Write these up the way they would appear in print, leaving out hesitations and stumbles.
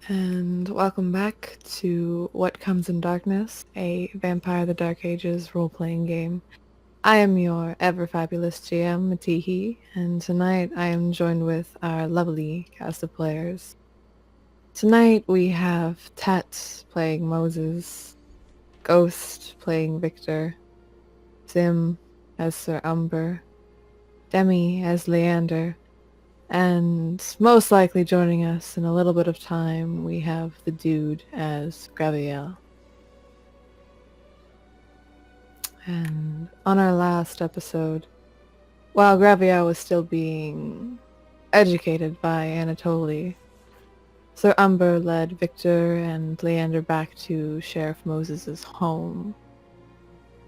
and welcome back to What Comes in Darkness, a Vampire the Dark Ages role-playing game. I am your ever-fabulous GM, Matihi, and tonight I am joined with our lovely cast of players. Tonight we have Tet playing Moses, Ghost playing Viktor, Zim as Sir Umber, Demi as Leander, and most likely joining us in a little bit of time, we have the dude as Graviel. And on our last episode, while Graviel was still being educated by Anatoly, Sir Umber led Viktor and Leander back to Sheriff Moses' home.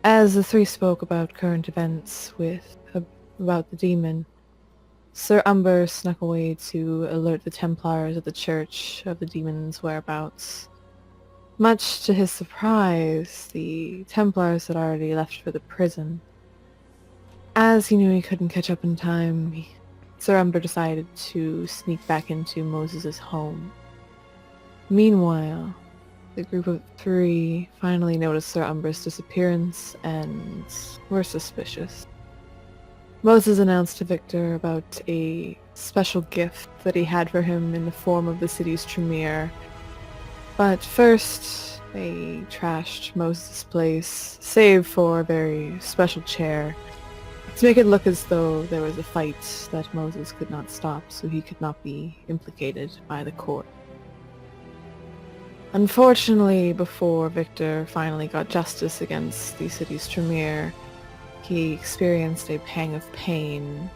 As the three spoke about current events about the demon, Sir Umber snuck away to alert the Templars at the church of the demon's whereabouts. Much to his surprise, the Templars had already left for the prison. As he knew he couldn't catch up in time, Sir Umber decided to sneak back into Moses' home. Meanwhile, the group of three finally noticed Sir Umber's disappearance and were suspicious. Moses announced to Viktor about a special gift that he had for him in the form of the city's Tremere. But first, they trashed Moses' place, save for a very special chair, to make it look as though there was a fight that Moses could not stop, so he could not be implicated by the court. Unfortunately, before Viktor finally got justice against the city's Tremere, he experienced a pang of pain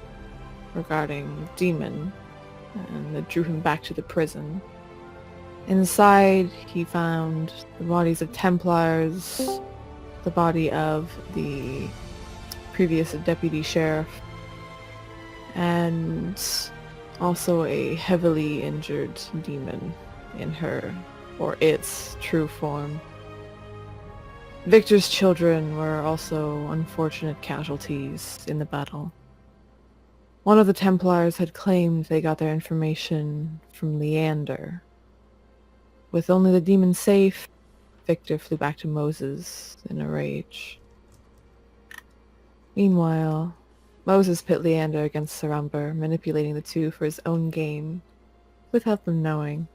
regarding the demon, and it drew him back to the prison. Inside, he found the bodies of Templars, the body of the previous deputy sheriff, and also a heavily injured demon in her, or its, true form. Viktor's children were also unfortunate casualties in the battle. One of the Templars had claimed they got their information from Leander. With only the demon safe, Viktor flew back to Moses in a rage. Meanwhile, Moses pit Leander against Sir Umber, manipulating the two for his own gain, without them knowing.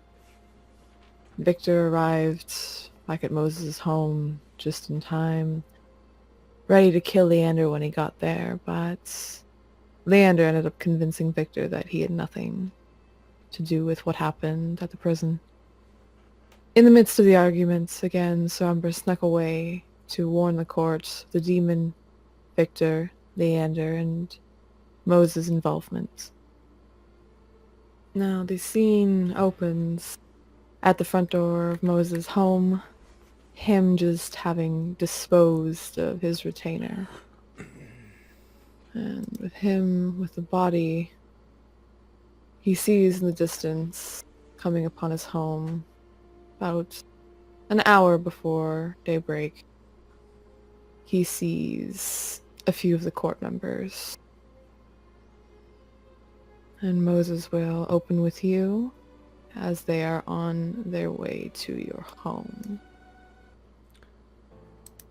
Viktor arrived back at Moses' home just in time, ready to kill Leander when he got there, but Leander ended up convincing Viktor that he had nothing to do with what happened at the prison. In the midst of the arguments, again, Sir Umber snuck away to warn the court of the demon, Viktor, Leander, and Moses' involvement. Now, the scene opens at the front door of Moses' home, him just having disposed of his retainer. And with him, with the body, he sees in the distance, coming upon his home, about an hour before daybreak, he sees a few of the court members. And Moses will open with you as they are on their way to your home.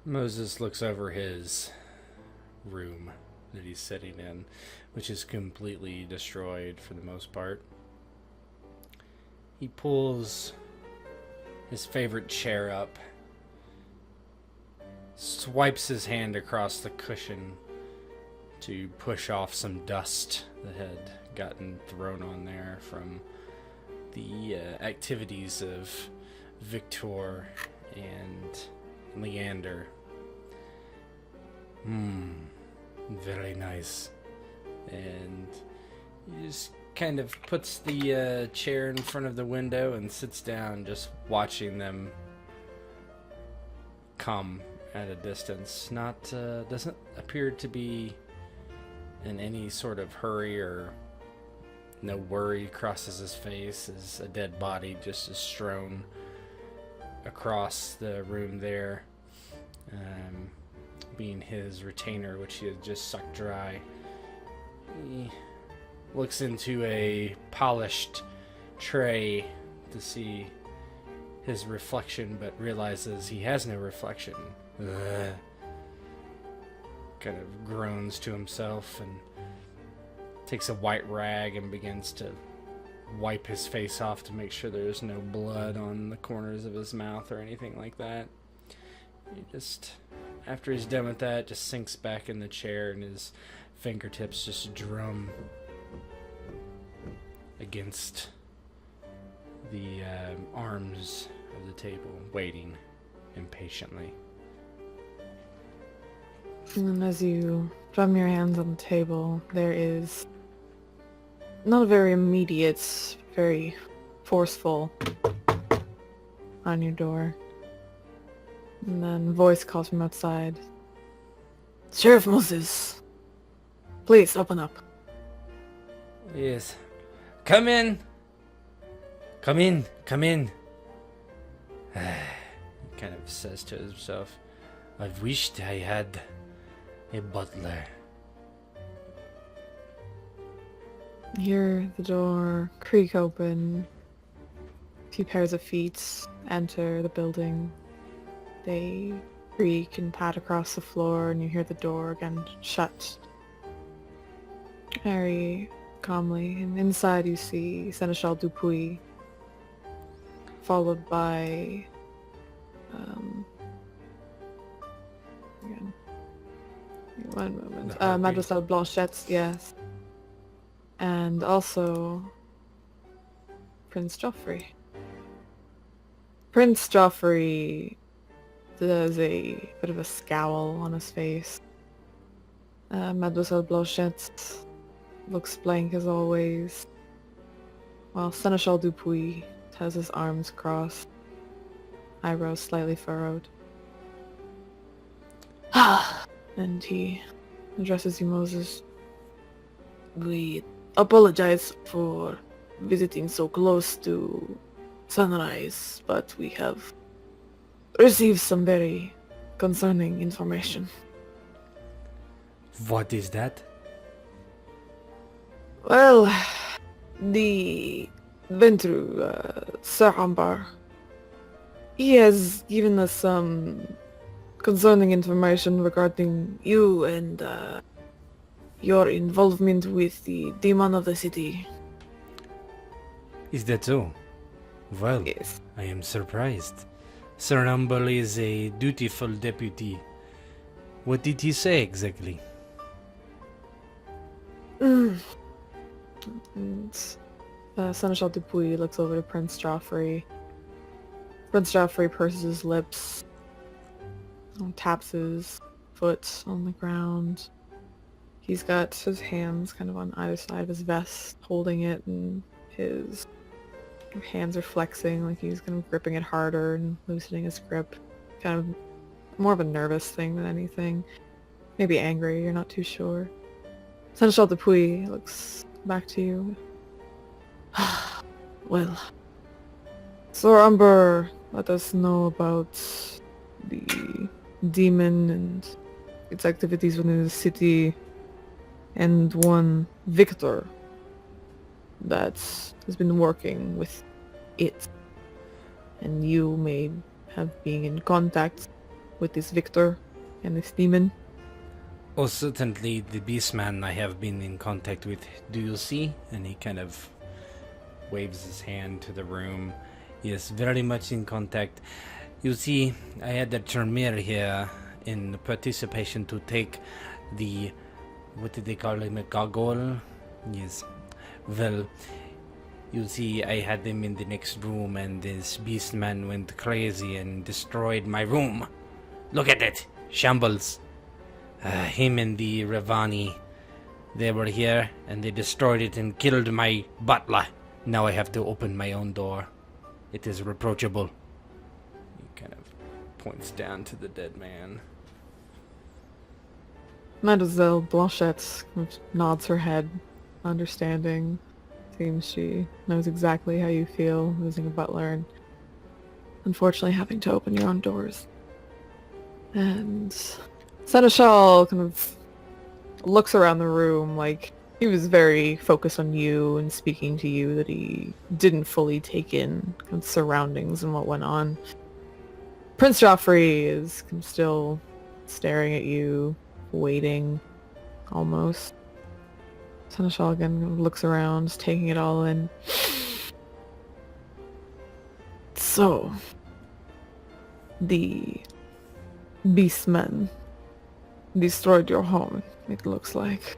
Moses looks over his room that he's sitting in, which is completely destroyed for the most part. He pulls his favorite chair up, swipes his hand across the cushion to push off some dust that had gotten thrown on there from the activities of Viktor and Leander. Very nice. And he just kind of puts the chair in front of the window and sits down, just watching them come at a distance. Doesn't appear to be in any sort of hurry, or no worry crosses his face as a dead body just is strewn across the room there, being his retainer, which he had just sucked dry. He looks into a polished tray to see his reflection, but realizes he has no reflection. Ugh. Kind of groans to himself and takes a white rag and begins to wipe his face off to make sure there's no blood on the corners of his mouth or anything like that. He just, after he's done with that, just sinks back in the chair and his fingertips just drum against the arms of the table, waiting impatiently. And as you drum your hands on the table, there is not a very immediate, very forceful on your door. And then a voice calls from outside. Sheriff Moses, please open up. Yes. Come in! Come in! Come in! He kind of says to himself, I wished I had a butler. You hear the door creak open. A few pairs of feet enter the building. They creak and pat across the floor, and you hear the door again shut. Very calmly, and inside you see Seneschal Dupuis, followed by again, one moment, Mademoiselle Blanchette, yes, and also Prince Joffrey. Prince Joffrey does a bit of a scowl on his face. Mademoiselle Blanchette looks blank as always, while Seneschal Dupuis has his arms crossed, eyebrows slightly furrowed. And he addresses you, Moses. We apologize for visiting so close to sunrise, but we have received some very concerning information. What is that? Well, the Ventru, Sir Umber, he has given us some concerning information regarding you and your involvement with the demon of the city. Is that so? Well, Yes. I am surprised. Sir Umber is a dutiful deputy. What did he say exactly? And Seneschal Dupuis looks over to Prince Joffrey. Prince Joffrey purses his lips, taps his foot on the ground. He's got his hands kind of on either side of his vest, holding it, and his hands are flexing, like he's kind of gripping it harder and loosening his grip. Kind of more of a nervous thing than anything. Maybe angry, you're not too sure. Seneschal Dupuis looks back to you. Well, Sir Umber let us know about the demon and its activities within the city, and one Viktor that has been working with it. And you may have been in contact with this Viktor and this demon. Oh, certainly the beastman I have been in contact with. Do you see? And he kind of waves his hand to the room. Yes, very much in contact. You see, I had the Tremere here in participation to take the, what did they call him, a goggle? Yes. Well, you see, I had them in the next room and this beastman went crazy and destroyed my room. Look at it! Shambles. Him and the Ravani, they were here and they destroyed it and killed my butler. Now I have to open my own door. It is reproachable. He kind of points down to the dead man. Mademoiselle Blanchette nods her head, understanding. Seems she knows exactly how you feel losing a butler and unfortunately having to open your own doors. And Seneschal kind of looks around the room like He was very focused on you and speaking to you that he didn't fully take in the surroundings and what went on. Prince Joffrey is still staring at you, waiting, almost. Seneschal again looks around, taking it all in. So, the beastmen destroyed your home, it looks like.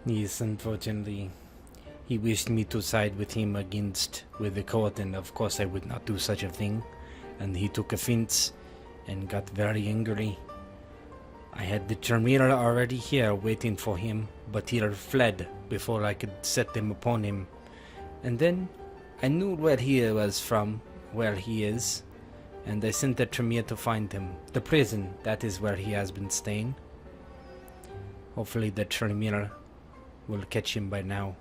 Yes, unfortunately. He wished me to side with him with the court, and of course I would not do such a thing. And he took offense and got very angry. I had the Tremere already here waiting for him, but he fled before I could set them upon him. And then I knew where he was from, where he is, and I sent the Tremere to find him. The prison, that is where he has been staying. Hopefully the Tremere will catch him by now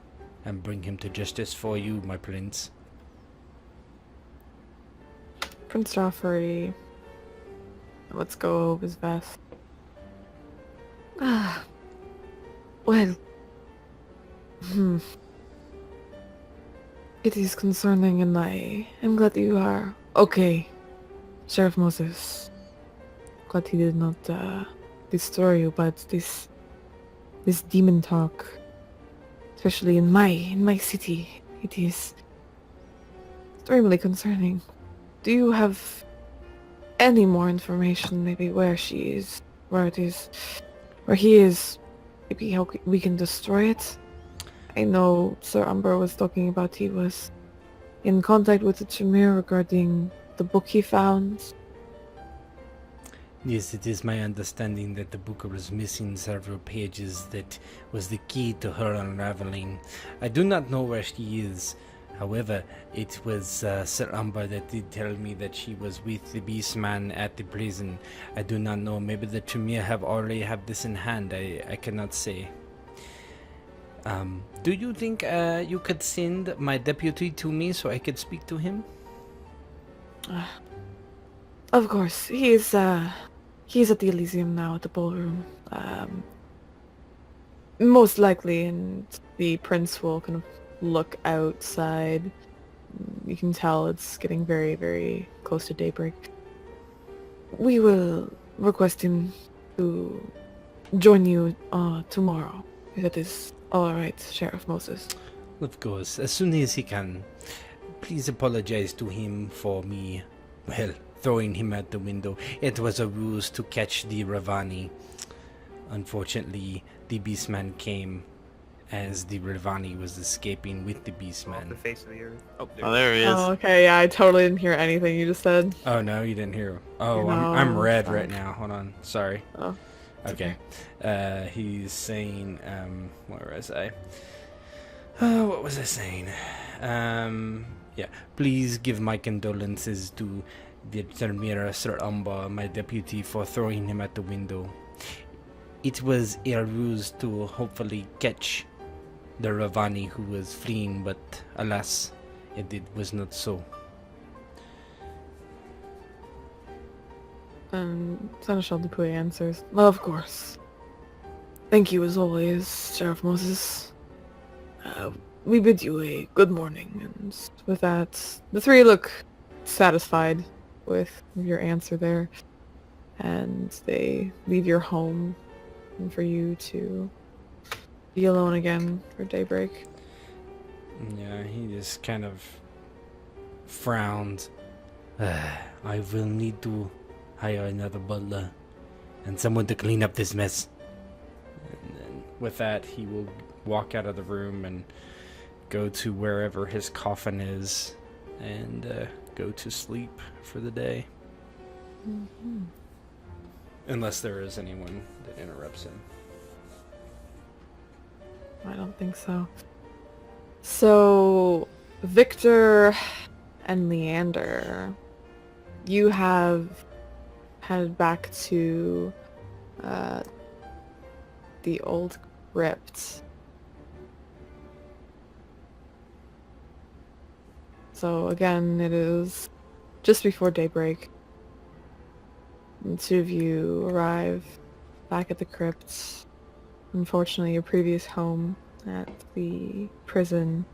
and bring him to justice for you, my prince. Prince Joffrey lets go of his vest. Ah, well, it is concerning, and I am glad that you are okay, Sheriff Moses. Glad he did not destroy you, but this demon talk, especially in my city, it is extremely concerning. Do you have any more information, maybe where she is, where it is, where he is, maybe how we can destroy it? I know Sir Umber was talking about he was in contact with the Tremere regarding the book he found. Yes, it is my understanding that the book was missing several pages that was the key to her unraveling. I do not know where she is. However, it was Sir Umber that did tell me that she was with the Beastman at the prison. I do not know. Maybe the Tremere already have this in hand. I cannot say. Do you think you could send my deputy to me so I could speak to him? Of course, he's at the Elysium now at the ballroom. Most likely, and the prince will kind of look outside. You can tell it's getting very, very close to daybreak. We will request him to join you tomorrow, if that is all right, Sheriff Moses. Of course, as soon as he can. Please apologize to him for me, well, throwing him out the window. It was a ruse to catch the Ravani. Unfortunately, the Beastman came as the Ravani was escaping with the Beastman. Off the face of the earth. Oh, there he is. Oh, okay, yeah, I totally didn't hear anything you just said. Oh no, you didn't hear. Oh, No, I'm red sorry. right now. Hold on, sorry. Oh, Okay. He's saying, where was I? What was I saying? Yeah. Please give my condolences to the Termira Sir Umber, my deputy, for throwing him out the window. It was a ruse to hopefully catch the Ravani who was fleeing, but alas, it was not so. Seneschal Dupuy answers, well, of course. Thank you as always, Sheriff Moses. We bid you a good morning, and with that, the three look satisfied with your answer there, and they leave your home, and for you to be alone again for daybreak. Yeah, he just kind of frowned. I will need to hire another butler and someone to clean up this mess. And then with that, he will walk out of the room and go to wherever his coffin is and go to sleep for the day. Mm-hmm. Unless there is anyone that interrupts him. I don't think so. So, Viktor and Leander, you have headed back to the old crypt. So again, it is just before daybreak. The two of you arrive back at the crypt. Unfortunately, your previous home that the prison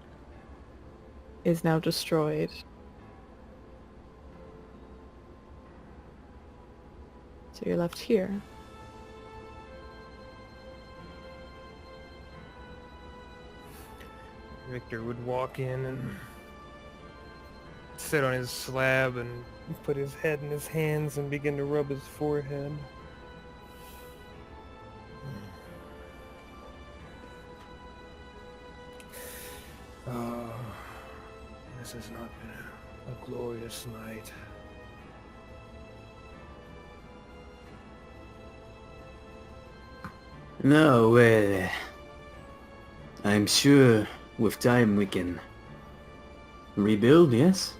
is now destroyed. So you're left here. Viktor would walk in and sit on his slab and put his head in his hands and begin to rub his forehead. This has not been a glorious night. No, well, I'm sure with time we can rebuild, yes?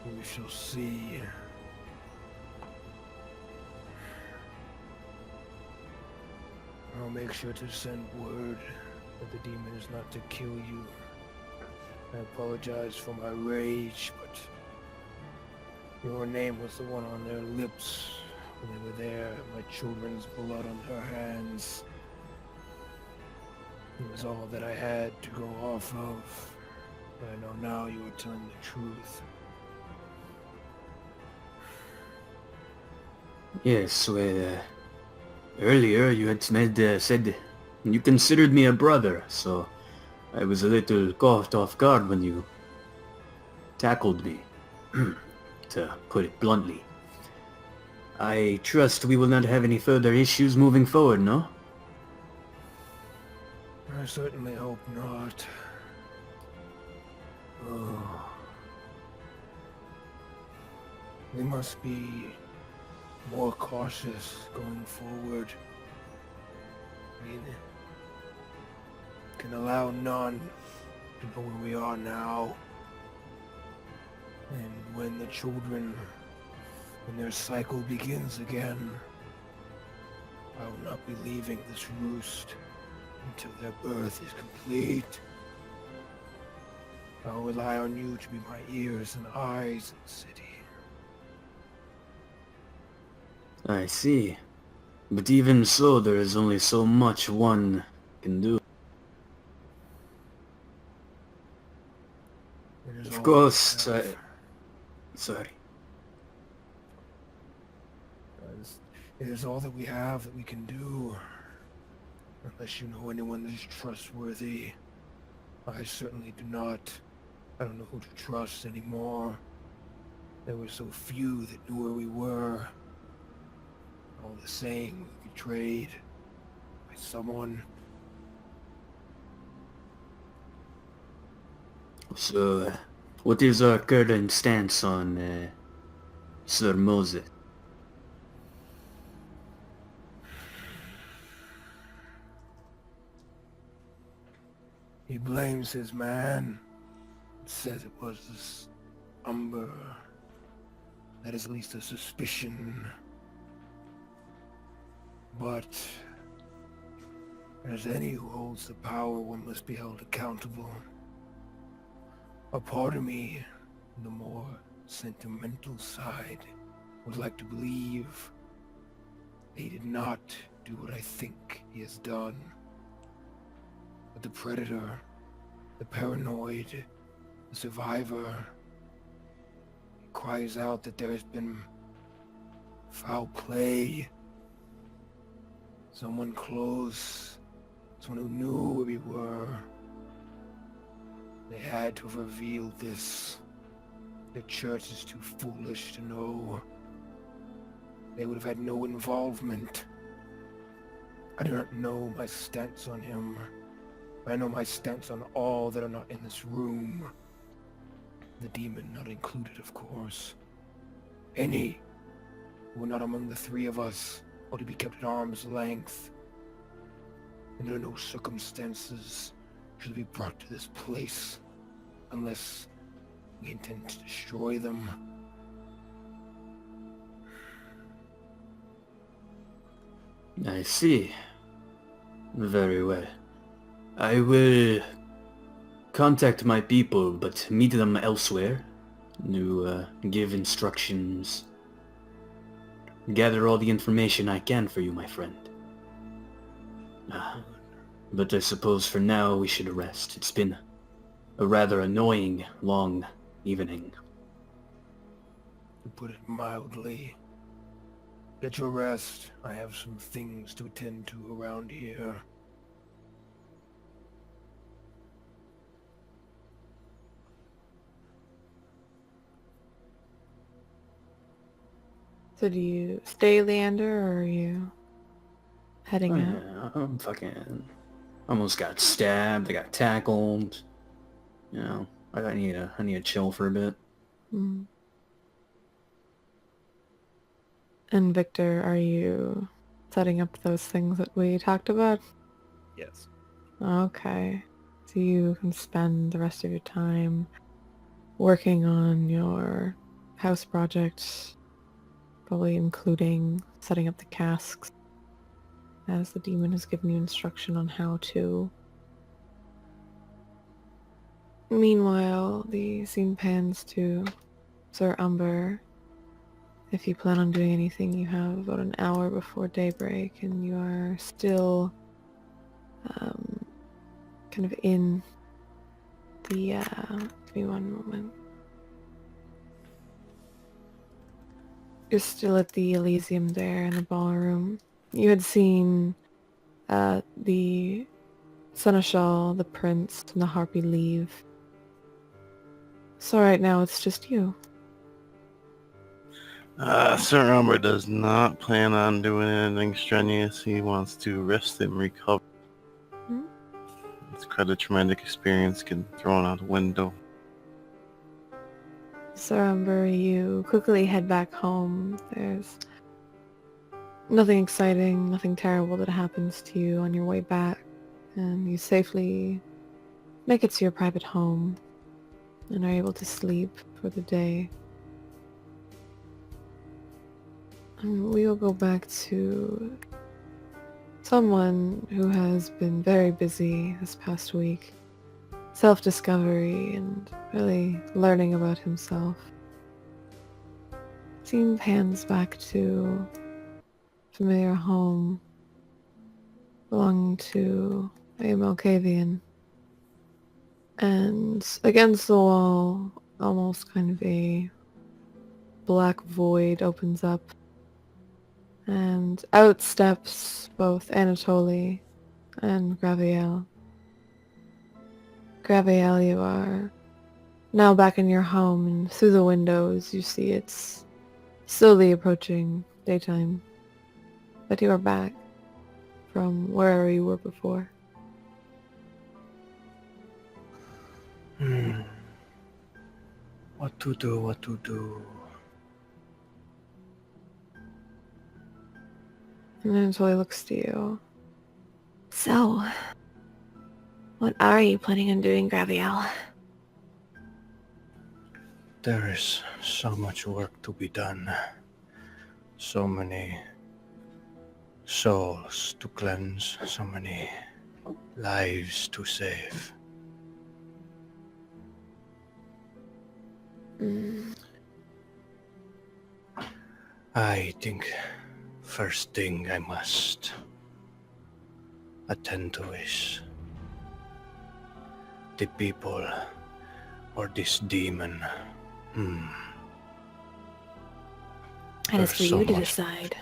We shall see. I'll make sure to send word that the demon is not to kill you. I apologize for my rage, but your name was the one on their lips when they were there, my children's blood on their hands. It was all that I had to go off of. But I know now you are telling the truth. Yes, well, earlier you had said you considered me a brother, so I was a little caught off guard when you tackled me, to put it bluntly. I trust we will not have any further issues moving forward, no? I certainly hope not. Oh. We must be more cautious going forward. We can allow none to know where we are now. And when the children, when their cycle begins again, I will not be leaving this roost until their birth is complete. I will rely on you to be my ears and eyes in the city. I see. But even so, there is only so much one can do. It is Of all course, we have. Sorry. It is all that we have that we can do. Unless you know anyone that is trustworthy. I certainly do not. I don't know who to trust anymore. There were so few that knew where we were. All the same, we were betrayed by someone. So, what is our current stance on, Sir Moses? He blames his man. Says it was this Umber. That is at least a suspicion. But as any who holds the power, one must be held accountable. A part of me, the more sentimental side, would like to believe he did not do what I think he has done. But the predator, the paranoid, the survivor, he cries out that there has been foul play. Someone close, someone who knew where we were. They had to have revealed this. The church is too foolish to know. They would have had no involvement. I do not know my stance on him. But I know my stance on all that are not in this room. The demon not included, of course. Any who are not among the three of us ought to be kept at arm's length. And under no circumstances should be brought to this place unless we intend to destroy them. I see. Very well. I will contact my people, but meet them elsewhere. To give instructions. Gather all the information I can for you, my friend. But I suppose for now we should rest. It's been a rather annoying, long evening. To put it mildly. Get your rest. I have some things to attend to around here. So do you stay, Leander, or are you heading out? Yeah, I'm fucking... almost got stabbed, I got tackled. You know, I need to chill for a bit. Mm. And Victor, are you setting up those things that we talked about? Yes. Okay. So you can spend the rest of your time working on your house project, probably including setting up the casks, as the demon has given you instruction on how to. Meanwhile, the scene pans to Sir Umber. If you plan on doing anything, you have about an hour before daybreak, and you are still kind of in the, give me one moment. You're still at the Elysium there in the ballroom. You had seen the Seneschal, the Prince, and the Harpy leave. So right now it's just you. Sir Umber does not plan on doing anything strenuous. He wants to rest and recover. Hmm? It's quite a traumatic experience getting thrown out the window. Sir Umber, you quickly head back home. There's nothing exciting, nothing terrible that happens to you on your way back, and you safely make it to your private home and are able to sleep for the day. And we will go back to someone who has been very busy this past week. Self-discovery and really learning about himself. Scene pans back to familiar home belonging to a Malkavian. And against the wall, almost kind of a black void opens up. And out steps both Anatoly and Graviel. Graviel, you are now back in your home, and through the windows you see it's slowly approaching daytime. But you are back from wherever you were before. What to do, what to do. And Anatoly looks to you. So, what are you planning on doing, Graviel? There is so much work to be done. So many souls to cleanse, so many lives to save. I think first thing I must attend to is the people or this demon. That is for There's so you to much. decide.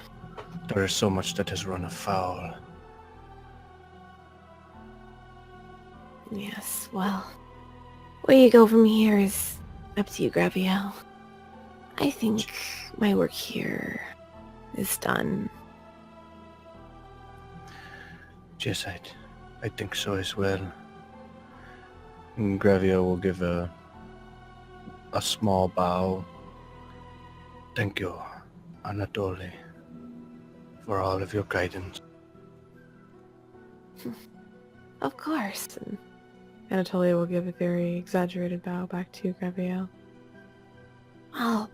There is so much that has run afoul. Yes, well, where you go from here is up to you, Graviel. I think my work here is done. Yes, I think so as well. And Graviel will give a small bow. Thank you, Anatoly, for all of your guidance. Of course. And Anatoly will give a very exaggerated bow back to you, Graviel. I'll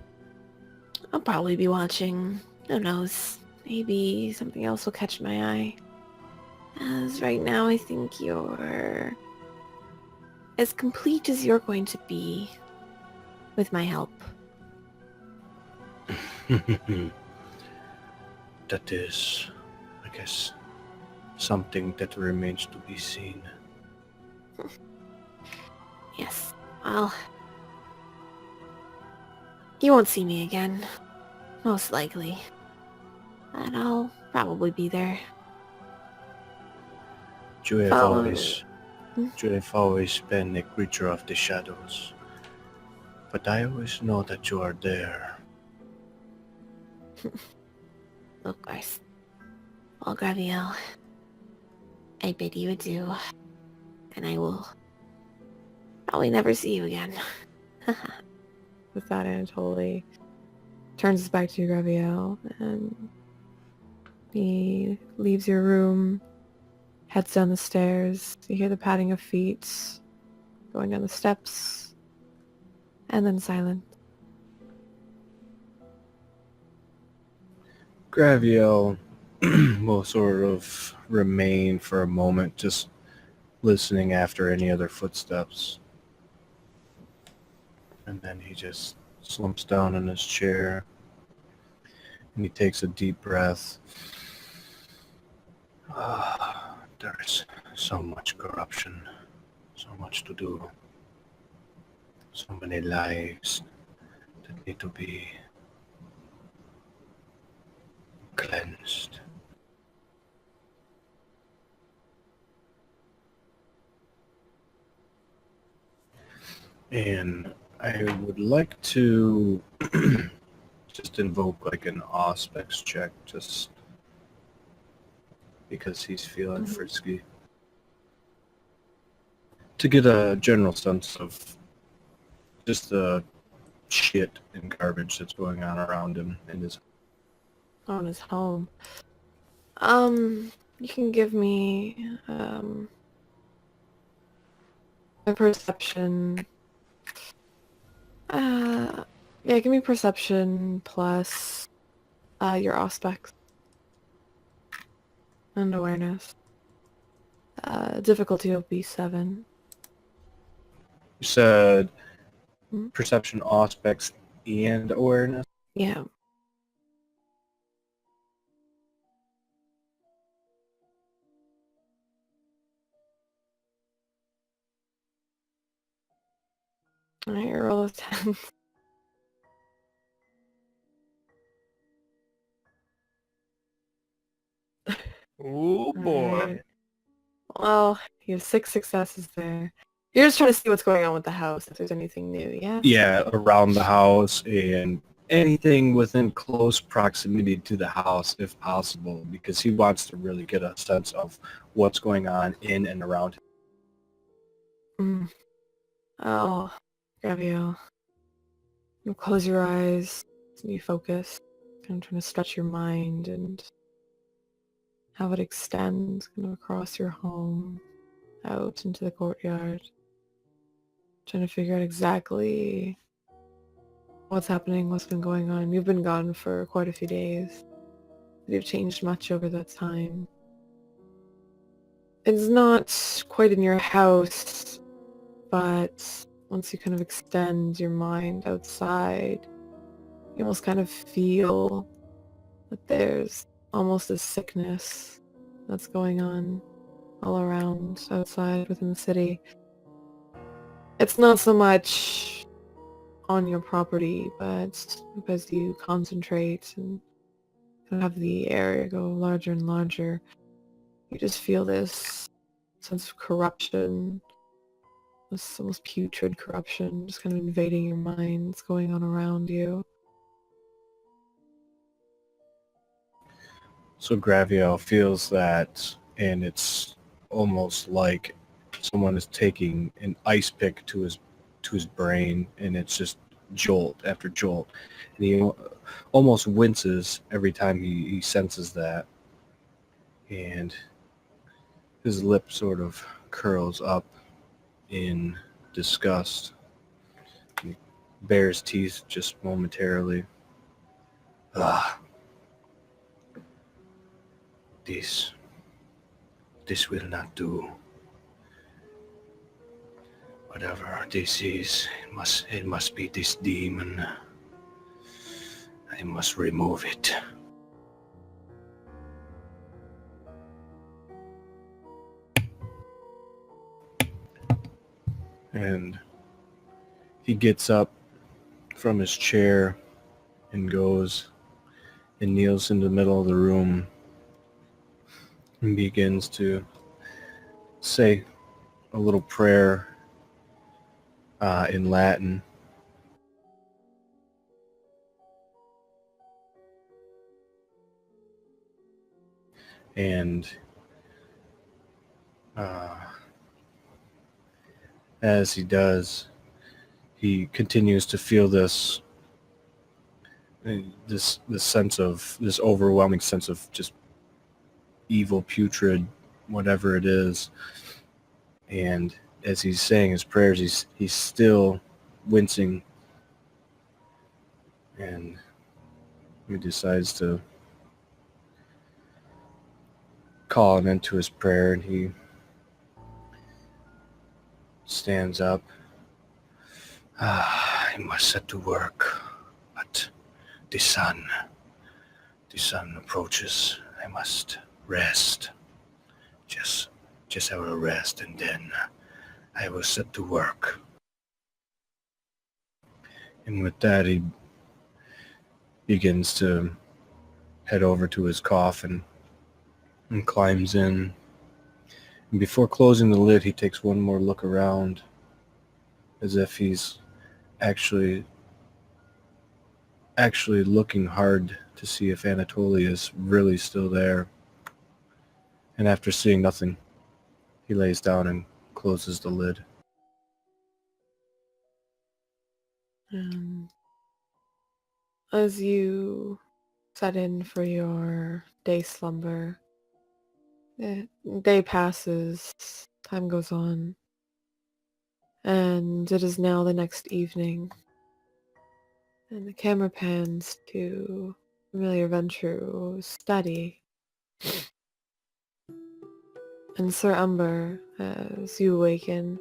probably be watching. Who knows? Maybe something else will catch my eye. As right now, I think you're as complete as you're going to be with my help. That is, I guess, something that remains to be seen. Yes, well, you won't see me again, most likely. And I'll probably be there. You have Following. always been a creature of the shadows, but I always know that you are there. Of course. Well, Graviel, I bid you adieu, and I will probably never see you again. With that, Anatoly turns his back to Graviel, and he leaves your room, heads down the stairs. You hear the padding of feet going down the steps, and then silence. Graviel will sort of remain for a moment, just listening after any other footsteps. And then he just slumps down in his chair, and he takes a deep breath. There is so much corruption, so much to do, so many lives that need to be cleansed. And I would like to just invoke like an Auspex check, just because he's feeling frisky. To get a general sense of just the shit and garbage that's going on around him in his... On his home. You can give me a perception. Yeah, give me perception plus your aspects and awareness. Difficulty will be 7. You said Hmm? perception, Auspex, and awareness? Yeah. Alright, roll a 10. Oh boy. Alright. Well, you have 6 successes there. You're just trying to see what's going on with the house, if there's anything new, yeah? Yeah, around the house and anything within close proximity to the house if possible, because he wants to really get a sense of what's going on in and around him. Mm. Oh, Graviel. You close your eyes, and you focus, kind of trying to stretch your mind and have it extend kind of across your home, out into the courtyard. Trying to figure out exactly what's happening, what's been going on. You've been gone for quite a few days. You've changed much over that time. It's not quite in your house, but once you kind of extend your mind outside, you almost kind of feel that there's almost a sickness that's going on all around outside within the city. It's not so much on your property, but as you concentrate and kind of have the area go larger and larger, you just feel this sense of corruption, this almost putrid corruption just kind of invading your mind. It's going on around you. So Graviel feels that, and it's almost like someone is taking an ice pick to his brain, and it's just jolt after jolt. And he almost winces every time he senses that. And his lip sort of curls up in disgust. He bares teeth just momentarily. This will not do. Whatever this is, it must be this demon. I must remove it. And he gets up from his chair and goes and kneels in the middle of the room and begins to say a little prayer in Latin. And as he does, he continues to feel this overwhelming sense of just evil, putrid, whatever it is. And as he's saying his prayers, he's still wincing, and he decides to call an end to his prayer, and he stands up. I must set to work, but the sun approaches. I must rest. Just I will rest, and then I will set to work. And with that, he begins to head over to his coffin and climbs in. And before closing the lid, he takes one more look around, as if he's actually looking hard to see if Anatoly is really still there. And after seeing nothing, he lays down and closes the lid. As you set in for your day slumber, day passes, time goes on, and it is now the next evening. And the camera pans to familiar Venturo's study. And Sir Umber, as you awaken,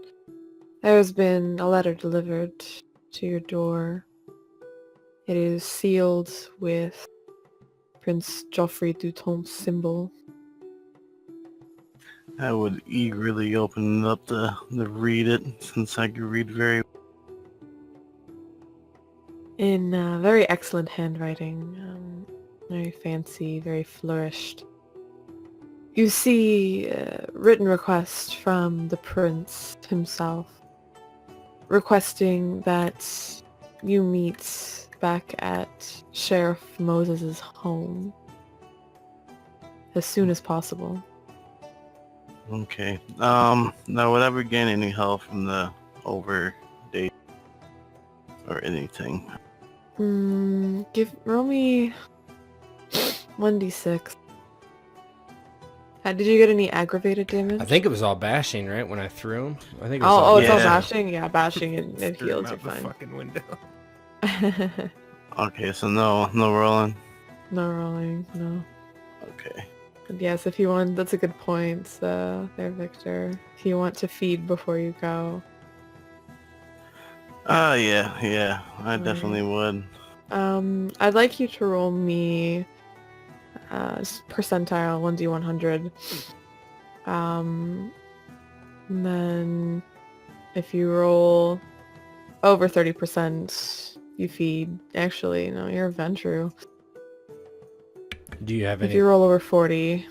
there has been a letter delivered to your door. It is sealed with Prince Geoffrey Dutont's symbol. I would eagerly open it up to read it, since I can read very well. In very excellent handwriting, very fancy, very flourished. You see a written request from the prince himself, requesting that you meet back at Sheriff Moses' home as soon as possible. Okay. Now, would I ever gain any help from the overdate or anything? Roll me 1d6. Did you get any aggravated damage? I think it was all bashing, right? When I threw him, I think it was Oh, all it's all Yeah. bashing? Yeah, bashing and it Threw him heals, you're out the fine. fucking window. Okay, so no rolling. No rolling, no. Okay. But yes, if you want, that's a good point, there, Victor. If you want to feed before you go. Yeah, I Right. definitely would. I'd like you to roll me percentile 1d100. And then if you roll over 30%, you feed. Actually, no, you're a Ventru. Do you have If any? you roll over 40,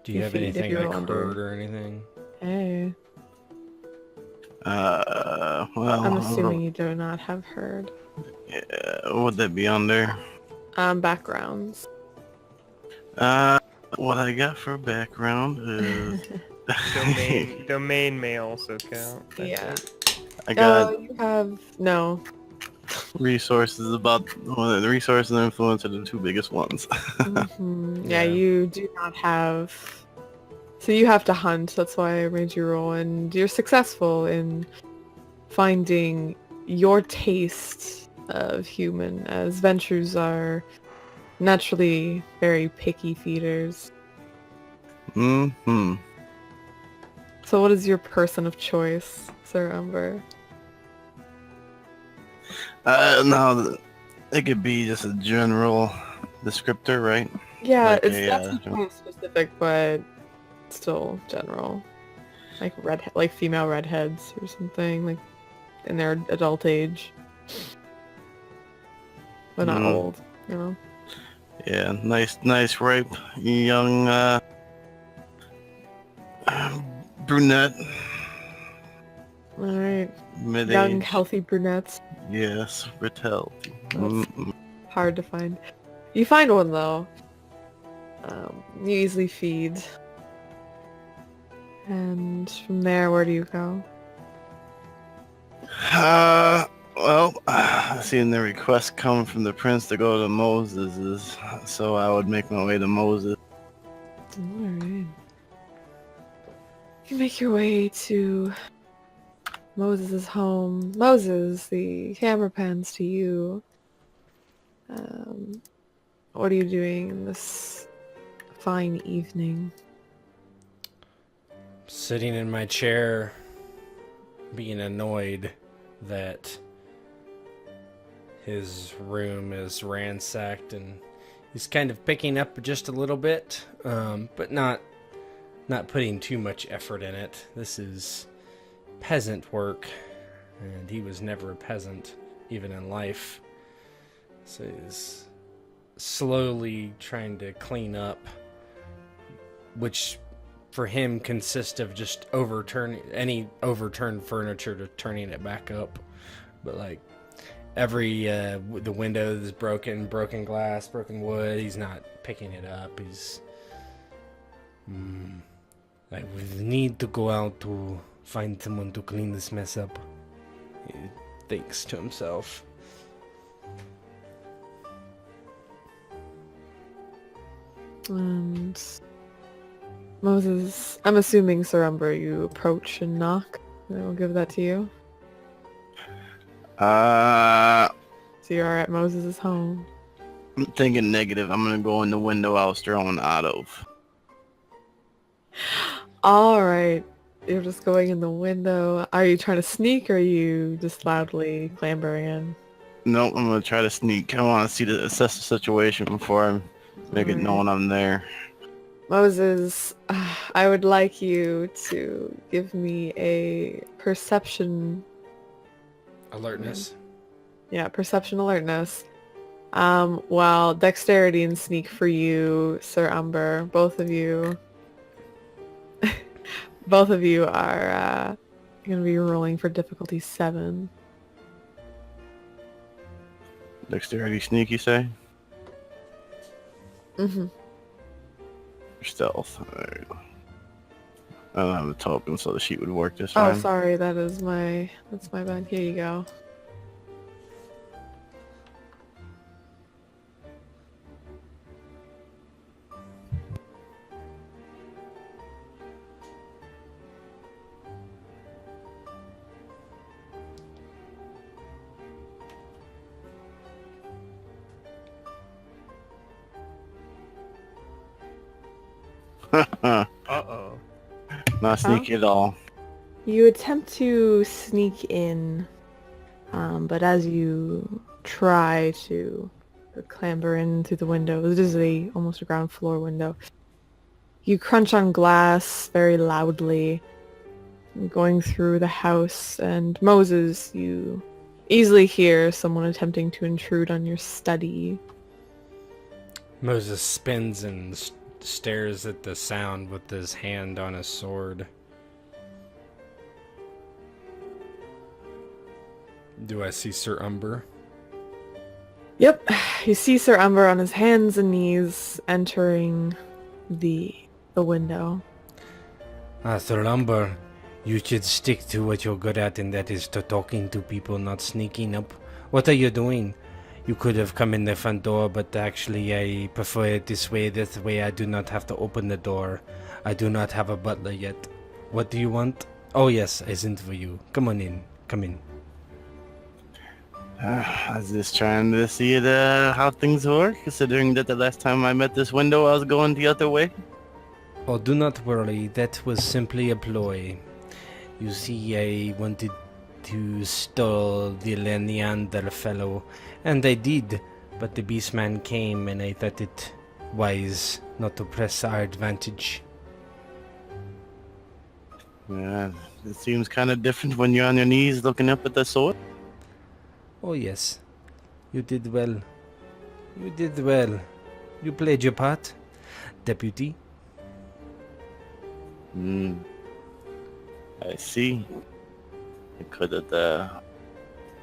Do you have feed if anything you're like under. hurt or anything? Hey, Well, I'm assuming you do not have heard. would that be under? Backgrounds. What I got for background is Domain may also count. Yeah. I got You have no. resources the resources and influence are the two biggest ones. Yeah, you do not have. So you have to hunt. That's why I made you roll, and you're successful in finding your taste of human, as Ventures are naturally very picky feeders. Mm-hmm. So what is your person of choice, Sir Umber? No, it could be just a general descriptor, right? Yeah, Like it's a, definitely specific, but still general. like female redheads or something, like in their adult age, but not Mm. old, you know. Yeah, nice ripe young brunette, All right, mid-age. young healthy brunettes, Yes, Bertel. That's- hard to find. You find one though. You easily feed, and from there, where do you go? Well, seeing the request come from the prince to go to Moses, so I would make my way to Moses. Alright. You make your way to Moses' home. Moses, the camera pans to you. What are you doing in this fine evening? Sitting in my chair, being annoyed that his room is ransacked, and he's kind of picking up just a little bit, but not putting too much effort in it. This is peasant work, and he was never a peasant, even in life. So he's slowly trying to clean up, which for him consists of just overturning any overturned furniture to turning it back up. But like every the window is broken glass, broken wood, he's not picking it up. He's I will need to go out to find someone to clean this mess up, he thinks to himself. And Moses, I'm assuming, Sir Umber, you approach and knock. I will give that to you. I'm So you are at Moses' home. thinking negative. I'm gonna go in the window I was thrown out of. Alright. You're just going in the window. Are you trying to sneak, or are you just loudly clambering in? Nope, I'm gonna try to sneak. I want to assess the situation before I make it known I'm there. Moses, I would like you to give me a perception... Alertness. Yeah, perception alertness. While dexterity and sneak for you, Sir Umber, both of you... both of you are going to be rolling for difficulty 7. Dexterity sneak, you say? Mm-hmm. Stealth. Alright. I don't have a token, so the sheet would work this Oh, time. sorry, that's my bad. Here you go. Uh-oh. Not sneaky at all. You attempt to sneak in, but as you try to clamber in through the window, this is almost a ground floor window, you crunch on glass very loudly, going through the house, and Moses, you easily hear someone attempting to intrude on your study. Moses spins and stares at the sound with his hand on his sword. Do I see Sir Umber? Yep, you see Sir Umber on his hands and knees entering the window. Sir Umber, you should stick to what you're good at, and that is to talking to people, not sneaking up. What are you doing? You could have come in the front door, but actually I prefer it this way. This way I do not have to open the door. I do not have a butler yet. What do you want? Oh yes, I sent for you. Come on in. Come in. I was just trying to see how things work, considering that the last time I met this window I was going the other way. Oh, do not worry. That was simply a ploy. You see, I wanted to stall the Leander fellow, and I did, but the beastman came, and I thought it wise not to press our advantage. Yeah, it seems kind of different when you're on your knees looking up at the sword. Oh yes, you did well. You did well. You played your part, deputy. Hmm. I see. You could have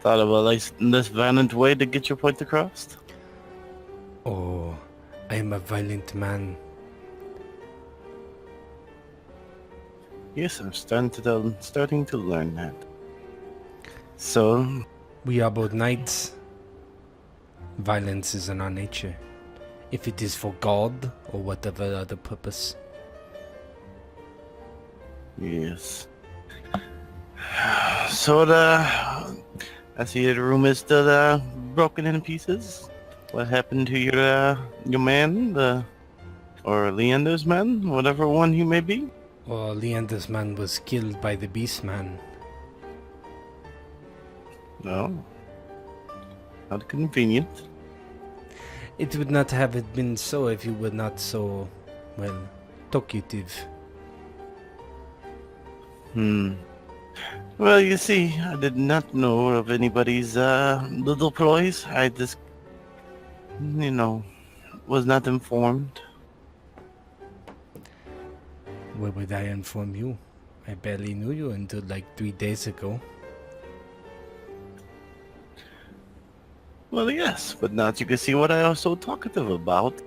thought of a less violent way to get your point across. Oh, I am a violent man. Yes, I'm starting to learn that. So, We are both knights. Violence is in our nature. If it is for God or whatever other purpose. yes. So I see the room is still broken in pieces. What happened to your man, or Leander's man, whatever one he may be? Or Leander's man was killed by the beast man. No. How convenient. It would not have it been so if you were not so, well, talkative. Well, you see, I did not know of anybody's little ploys. I just, was not informed. Where would I inform you? I barely knew you until like 3 days ago. Well, yes, but now you can see what I was so talkative about.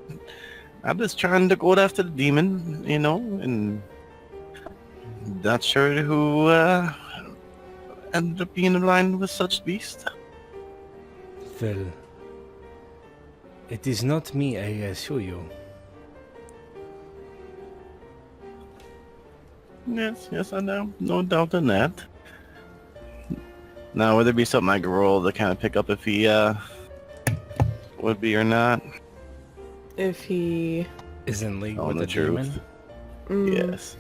I'm just trying to go after the demon, and not sure who ended up being aligned with such beast. Well, it is not me, I assure you. Yes, I know. No doubt in that. Now, would there be something I could roll to kind of pick up if he would be or not? If he... Is in league Oh, with the the truth. demon? Yes.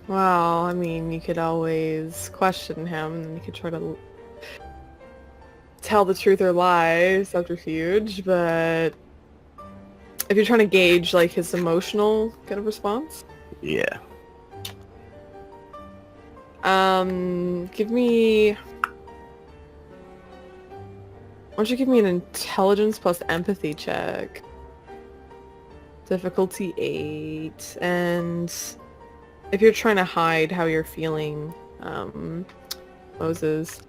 Well, I mean, you could always question him, and you could try to tell the truth or lie, subterfuge, but if you're trying to gauge, like, his emotional kind of response, Yeah. give me... Why don't you give me an intelligence plus empathy check? Difficulty 8, and if you're trying to hide how you're feeling, Moses,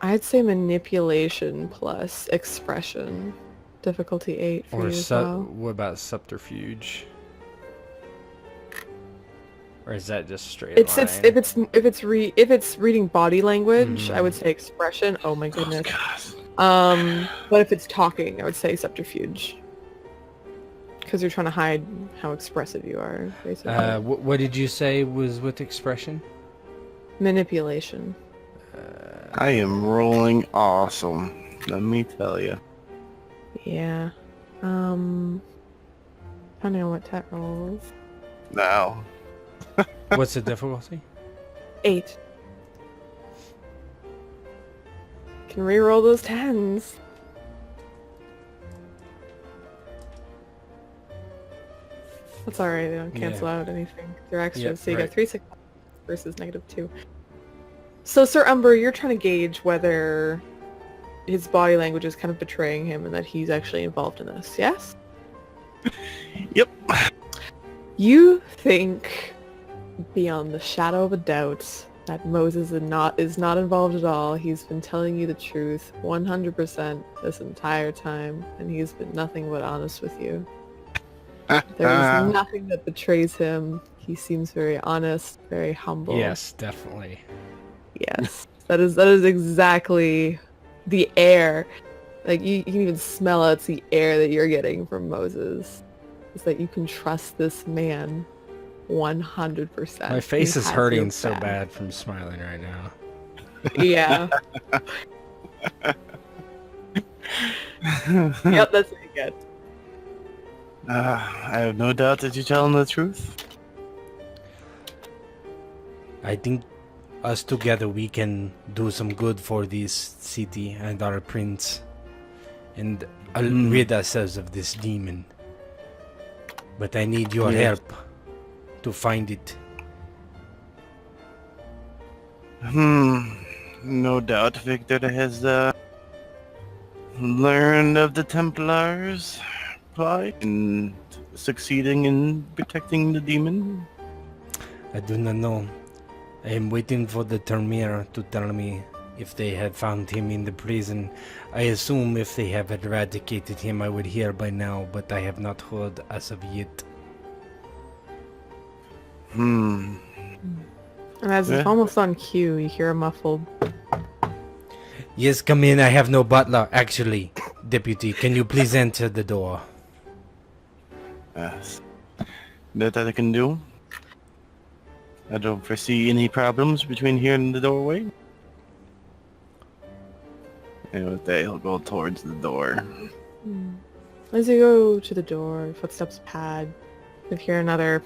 I'd say manipulation plus expression. Difficulty 8 for Or you as well. what about subterfuge? Or is that just straight It's line? if it's reading body language, I would say expression. Oh my goodness. But if it's talking, I would say subterfuge. Because you're trying to hide how expressive you are, basically. What did you say was with expression? Manipulation. I am rolling awesome. Let me tell you. Yeah. Depending on what Tet rolls. Now. What's the difficulty? 8. Can re-roll those 10s. That's alright, they don't cancel out anything. They're extras, Yep, so you right. got 3 success versus -2. So, Sir Umber, you're trying to gauge whether his body language is kind of betraying him and that he's actually involved in this, yes? Yep. You think, beyond the shadow of a doubt, that Moses is not involved at all. He's been telling you the truth 100% this entire time, and he's been nothing but honest with you. There is nothing that betrays him. He seems very honest, very humble. Yes, definitely. Yes. That is exactly the air. Like, you can even smell it. It's the air that you're getting from Moses. It's that you can trust this man 100%. My face He is has hurting your so back. bad from smiling right now. Yeah. Yep, that's what you get. I have no doubt that you're telling the truth. I think us together we can do some good for this city and our prince. And rid ourselves of this demon. But I need your Yes. help to find it. No doubt Victor has learned of the Templars' plight and succeeding in protecting the demon. I do not know. I am waiting for the Termir to tell me if they have found him in the prison. I assume if they have eradicated him, I would hear by now, but I have not heard as of yet. And as if Yeah. almost on cue, you hear a muffled, Yes, come in. I have no butler, actually. Deputy, can you please enter the door? Yes. That I can do. I don't foresee any problems between here and the doorway. And with that, he'll go towards the door. As you go to the door, footsteps pad. You hear another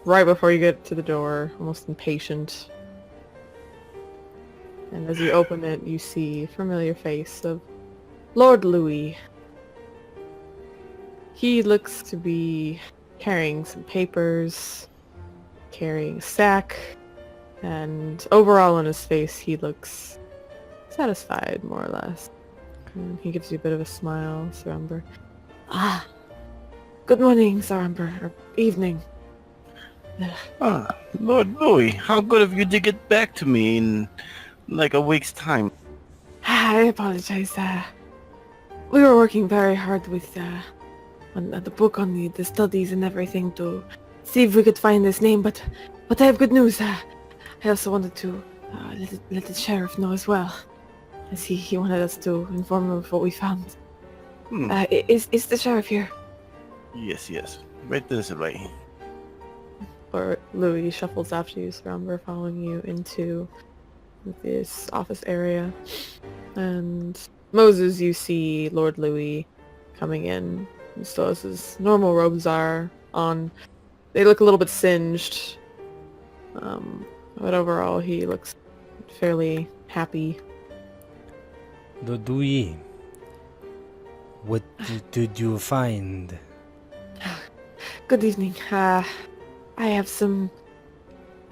right before you get to the door, almost impatient. And as you open it, you see a familiar face of Lord Louis. He looks to be carrying some papers, carrying a sack, and overall on his face he looks satisfied, more or less. And he gives you a bit of a smile, Sir Umber. Ah, good morning, Sir Umber, or evening. Ah, Lord Louis, how good of you to get back to me in like a week's time. I apologize. We were working very hard with on the book on the studies and everything to see if we could find his name, but I have good news. I also wanted to let the sheriff know as well, as he wanted us to inform him of what we found. Is the sheriff here? Yes. Right this way. Or Louis shuffles after you, Sir Umber, following you into this office area. And Moses, you see Lord Louis coming in. He still has his normal robes are on. They look a little bit singed. But overall he looks fairly happy. Dodui, what did you find? Good evening. I have some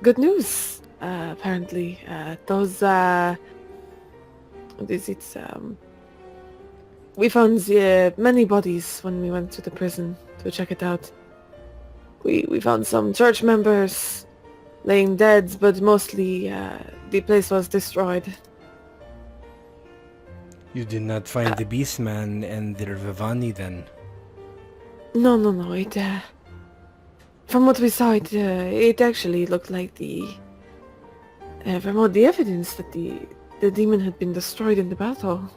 good news. Apparently, we found many bodies when we went to the prison to check it out. We found some church members laying dead, but mostly the place was destroyed. You did not find the Beastman and the Vivani then? No. It from what we saw, it actually looked like from all the evidence that the demon had been destroyed in the battle.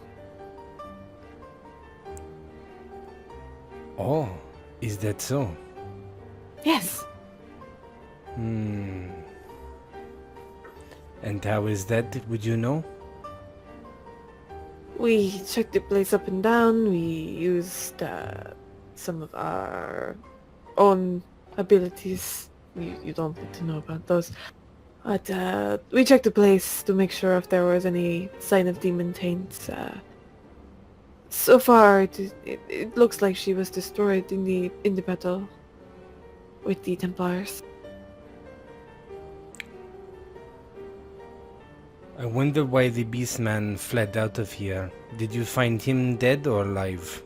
Oh, is that so? Yes. And how is that, would you know? We checked the place up and down. We used some of our own abilities. You don't need to know about those. But we checked the place to make sure if there was any sign of demon taints. So far, it looks like she was destroyed in the battle with the Templars. I wonder why the Beastman fled out of here. Did you find him dead or alive?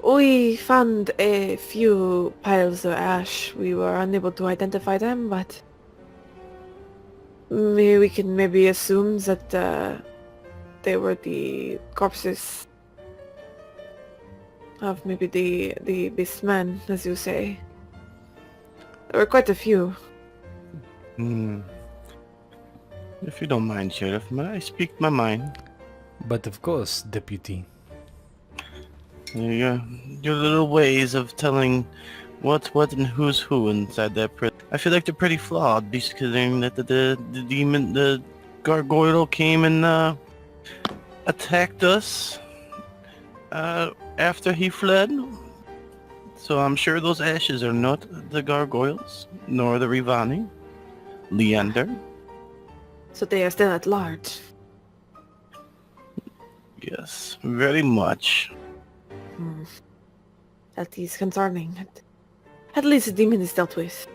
We found a few piles of ash. We were unable to identify them, but we can maybe assume that they were the corpses of maybe the beastmen, as you say. There were quite a few. If you don't mind, Sheriff, may I speak my mind? But of course, Deputy. Your little ways of telling what's what and who's who inside that prison. I feel like they're pretty flawed, considering that the demon, the gargoyle came and attacked us after he fled. So I'm sure those ashes are not the gargoyles, nor the Rivani. Leander. So they are still at large. Yes, very much. That is concerning. At least the demon is dealt with.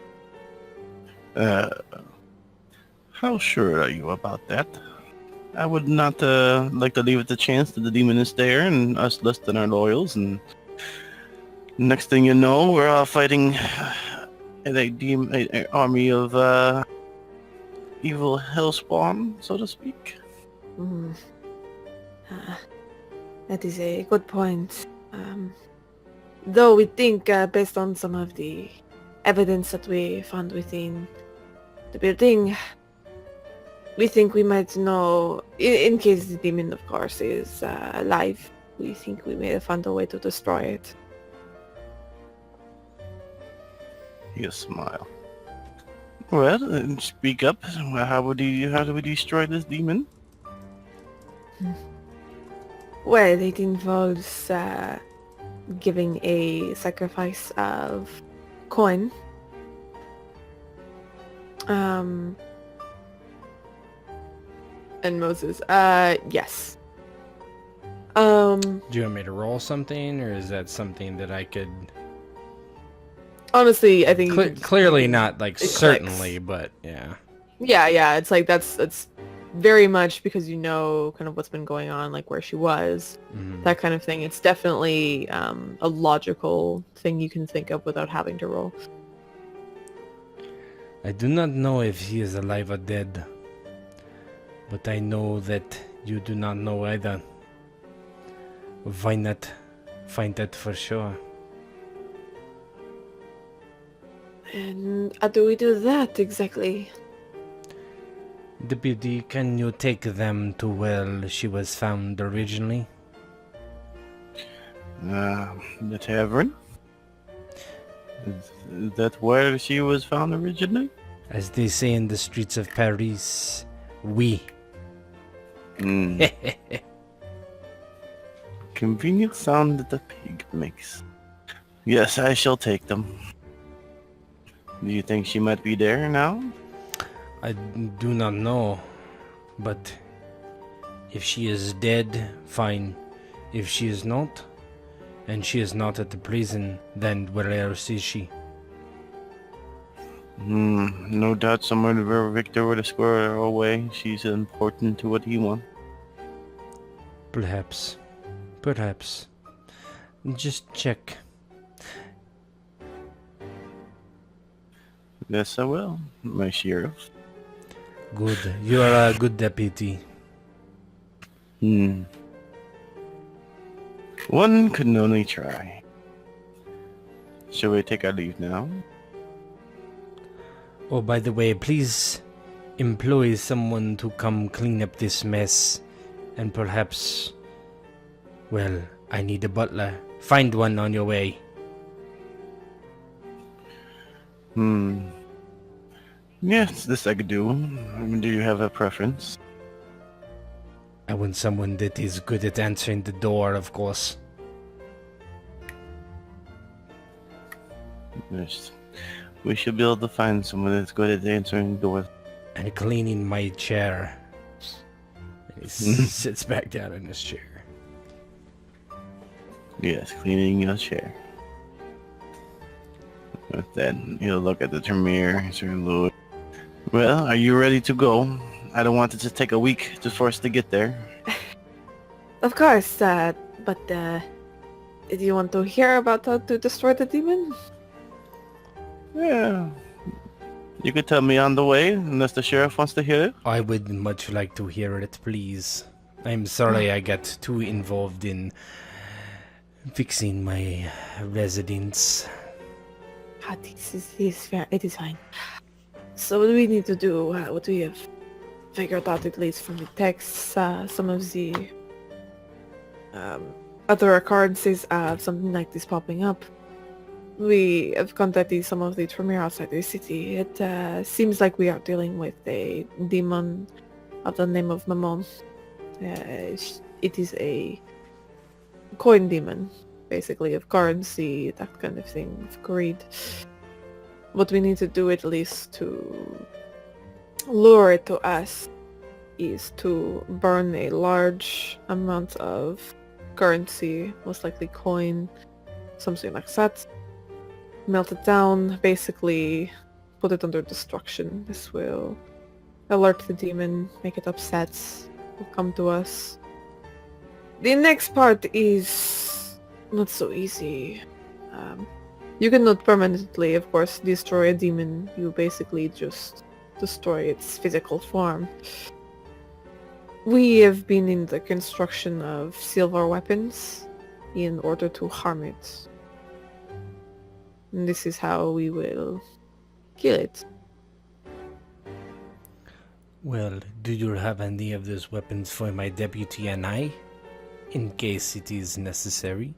How sure are you about that? I would not like to leave it to chance that the demon is there and us less than our loyals, and next thing you know, we're all fighting a army of evil hellspawn, so to speak. Mm. Ah, that is a good point. Though we think, based on some of the evidence that we found within the building, we think we might know, in case the demon, of course, is alive, we think we may have found a way to destroy it. You smile. Well, speak up. How do we destroy this demon? Well, it involves giving a sacrifice of coin. And Moses, yes. Do you want me to roll something, or is that something that I could... Honestly, I think you could just- clearly not, like, it certainly, clicks. but yeah. Yeah, it's like that's very much because you know kind of what's been going on, like where she was, Mhm. that kind of thing. It's definitely a logical thing you can think of without having to roll. I do not know if he is alive or dead, but I know that you do not know either. Why not find that for sure? And how do we do that exactly? Deputy, can you take them to where she was found originally? The tavern? Is that where she was found originally? As they say in the streets of Paris, oui. Hmm. Convenient sound that the pig makes. Yes, I shall take them. Do you think she might be there now? I do not know, but if she is dead, fine. If she is not, and she is not at the prison, then where else is she? No doubt somewhere where Victor would have squared her away. She's important to what he wants. Perhaps. Perhaps. Just check. Yes, I will, my sheriff. Good. You are a good deputy. One can only try. Shall we take our leave now? Oh, by the way, please employ someone to come clean up this mess. And perhaps... Well, I need a butler. Find one on your way. Yes, this I could do. Do you have a preference? I want someone that is good at answering the door, of course. Yes. We should be able to find someone that's good at answering doors. And cleaning my chair. And he sits back down in his chair. Yes, cleaning your chair. With that, he'll look at the Tremere, Sir Lord. Well, are you ready to go? I don't want it to take a week for us to get there. Of course, but do you want to hear about how to destroy the demon? Yeah. You could tell me on the way, unless the sheriff wants to hear it. I would much like to hear it, please. I'm sorry I got too involved in fixing my residence. This is fair. It is fine. So what do we need to do? What we have figured out, at least from the texts, some of the other occurrences of something like this popping up. We have contacted some of the Tremere outside the city. It seems like we are dealing with a demon of the name of Mammon. It is a coin demon, basically, of currency, that kind of thing, of greed. What we need to do, at least to lure it to us, is to burn a large amount of currency, most likely coin, something like that. Melt it down, basically put it under destruction. This will alert the demon, make it upset, will come to us. The next part is not so easy. You cannot permanently, of course, destroy a demon. You basically just destroy its physical form. We have been in the construction of silver weapons in order to harm it. And this is how we will kill it. Well, do you have any of those weapons for my deputy and I? In case it is necessary.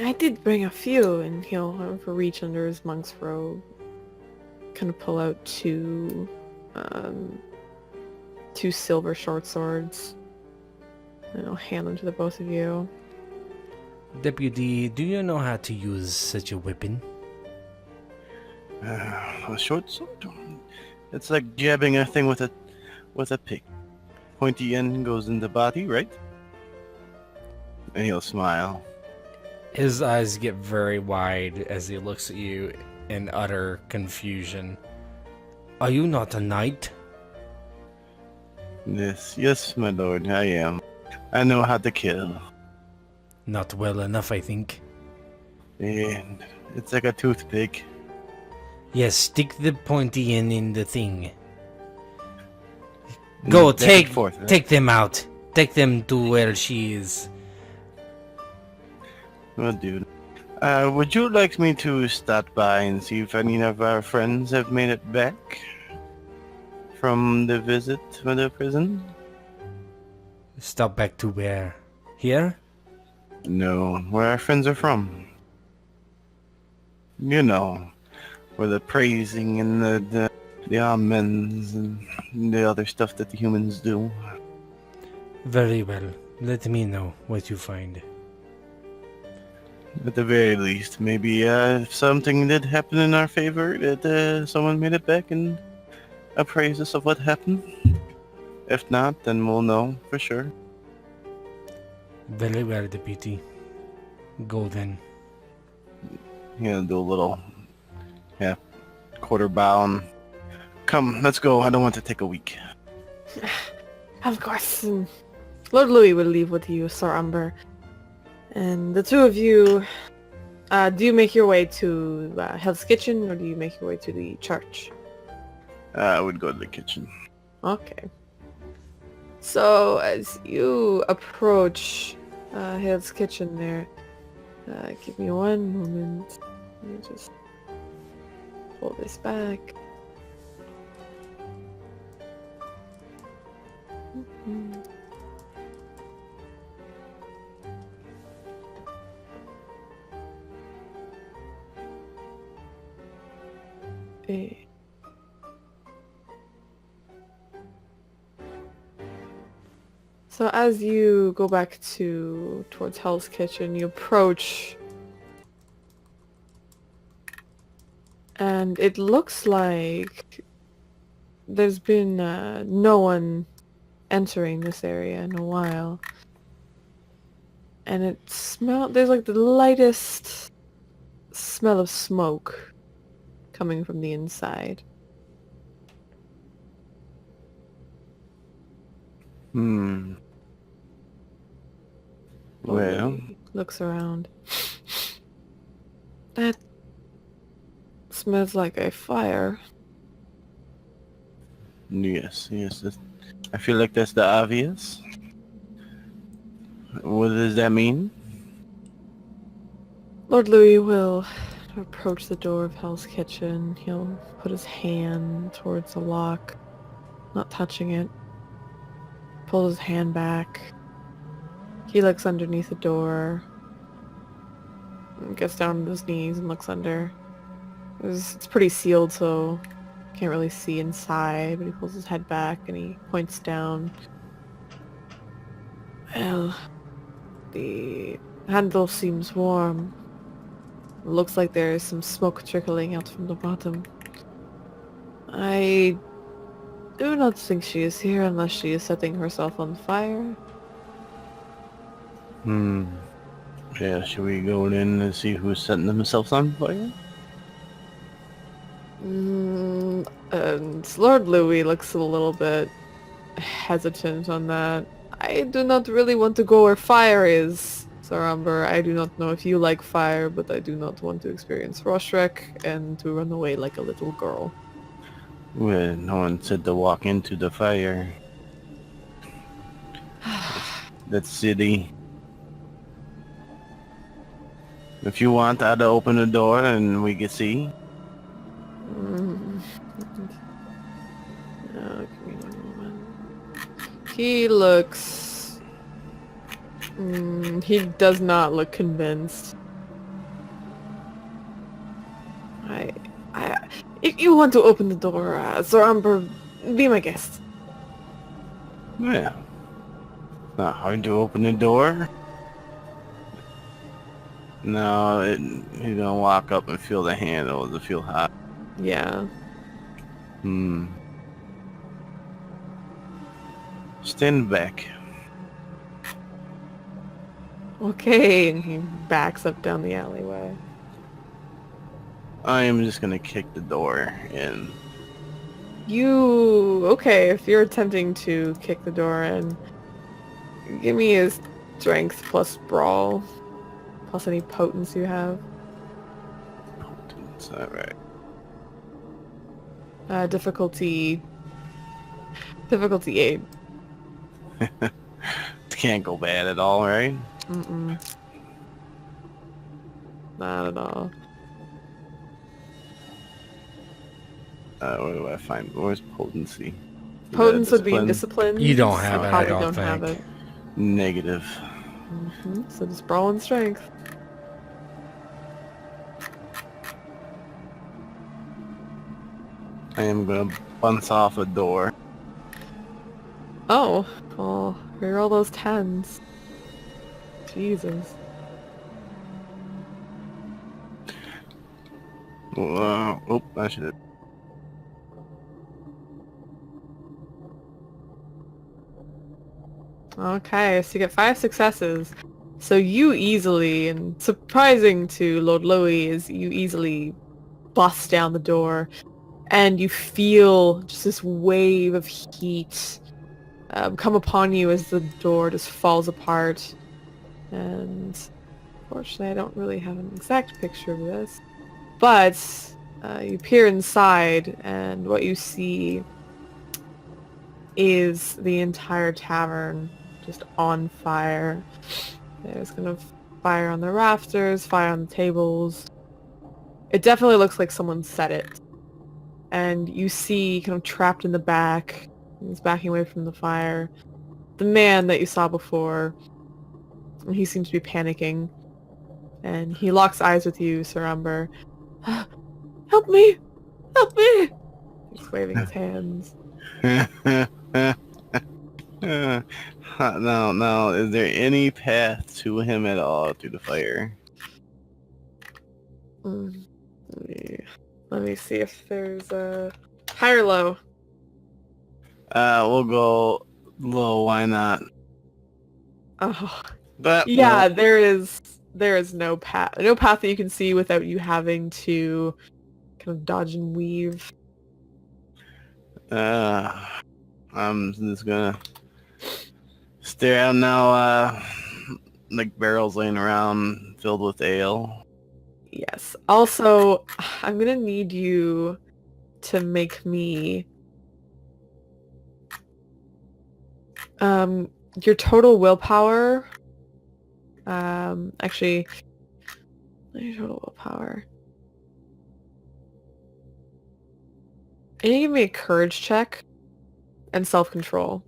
I did bring a few, and he'll reach under his monk's robe, kind of pull out two silver short swords, and I'll hand them to the both of you. Deputy, do you know how to use such a weapon? A short sword. It's like jabbing a thing with a pick. Pointy end goes in the body, right? And he'll smile. His eyes get very wide as he looks at you in utter confusion. Are you not a knight? Yes, my lord, I am. I know how to kill. Not well enough, I think. And it's like a toothpick. Yes, stick the pointy end in the thing. Go, Back and take forth, right? take them out. Take them to where she is. Well, dude. Would you like me to stop by and see if any of our friends have made it back from the visit to the prison? Stop back to where? Here? No, where our friends are from. You know, where the praising and the amens and the other stuff that the humans do. Very well. Let me know what you find. At the very least, maybe if something did happen in our favor, that someone made it back and appraise us of what happened. If not, then we'll know for sure. Very well, deputy. Go then. Do a little, quarter bow and come, let's go. I don't want to take a week. Of course. Lord Louis will leave with you, Sir Umber. And the two of you, do you make your way to Hell's Kitchen, or do you make your way to the church? I would go to the kitchen. Okay. So, as you approach Hell's Kitchen there, give me one moment. Let me just pull this back. So as you go back towards Hell's Kitchen, you approach, and it looks like there's been no one entering this area in a while. And there's like the lightest smell of smoke coming from the inside. Well, He looks around. That smells like a fire. yes. I feel like that's the obvious. What does that mean? Lord Louis will approach the door of Hell's Kitchen. He'll put his hand towards the lock, not touching it. Pulls his hand back. He looks underneath the door. Gets down on his knees and looks under. It's pretty sealed, so can't really see inside, but he pulls his head back and he points down. Well, the handle seems warm. Looks like there is some smoke trickling out from the bottom. I do not think she is here unless she is setting herself on fire. Yeah, should we go in and see who's setting themselves on fire? And Lord Louis looks a little bit hesitant on that. I do not really want to go where fire is, Sir Umber. I do not know if you like fire, but I do not want to experience Roshreck and to run away like a little girl. Well, no one said to walk into the fire. That's silly. If you want, I'd open the door and we can see. Mm. Oh, give me one moment. He looks... he does not look convinced. If you want to open the door, Sir Umber, be my guest. Yeah. Not hard to open the door. No, you're gonna walk up and feel the handle. Does it feel hot? Yeah. Stand back. Okay, and he backs up down the alleyway. I am just gonna kick the door in. Okay, if you're attempting to kick the door in, give me a strength plus brawl, plus any potence you have. Potence, alright. Difficulty 8. Can't go bad at all, right? Mm-mm. Not at all. Where do I find? Where's potency? Potence would be in discipline. You don't have so it, I probably don't have think. it. Negative. So just brawl and strength. I am gonna bounce off a door. Oh, well, here are all those 10s. Jesus. Oh, I should have. Okay, so you get 5 successes. So you easily, and surprising to Lord Louis, is you easily bust down the door, and you feel just this wave of heat come upon you as the door just falls apart. And unfortunately, I don't really have an exact picture of this, but you peer inside, and what you see is the entire tavern just on fire. There's kind of fire on the rafters, fire on the tables. It definitely looks like someone set it. And you see, kind of trapped in the back, he's backing away from the fire, the man that you saw before. And he seems to be panicking. And he locks eyes with you, Sir Umber. Help me! Help me! He's waving his hands. Now, is there any path to him at all through the fire? Let me see if there's a high or low. We'll go low. Why not? Oh, But yeah. There is no path that you can see without you having to kind of dodge and weave. I'm just gonna stare out now. Like barrels laying around filled with ale. Yes. Also, I'm gonna need you to make me your total willpower. Actually, your total willpower. And you give me a courage check and self-control.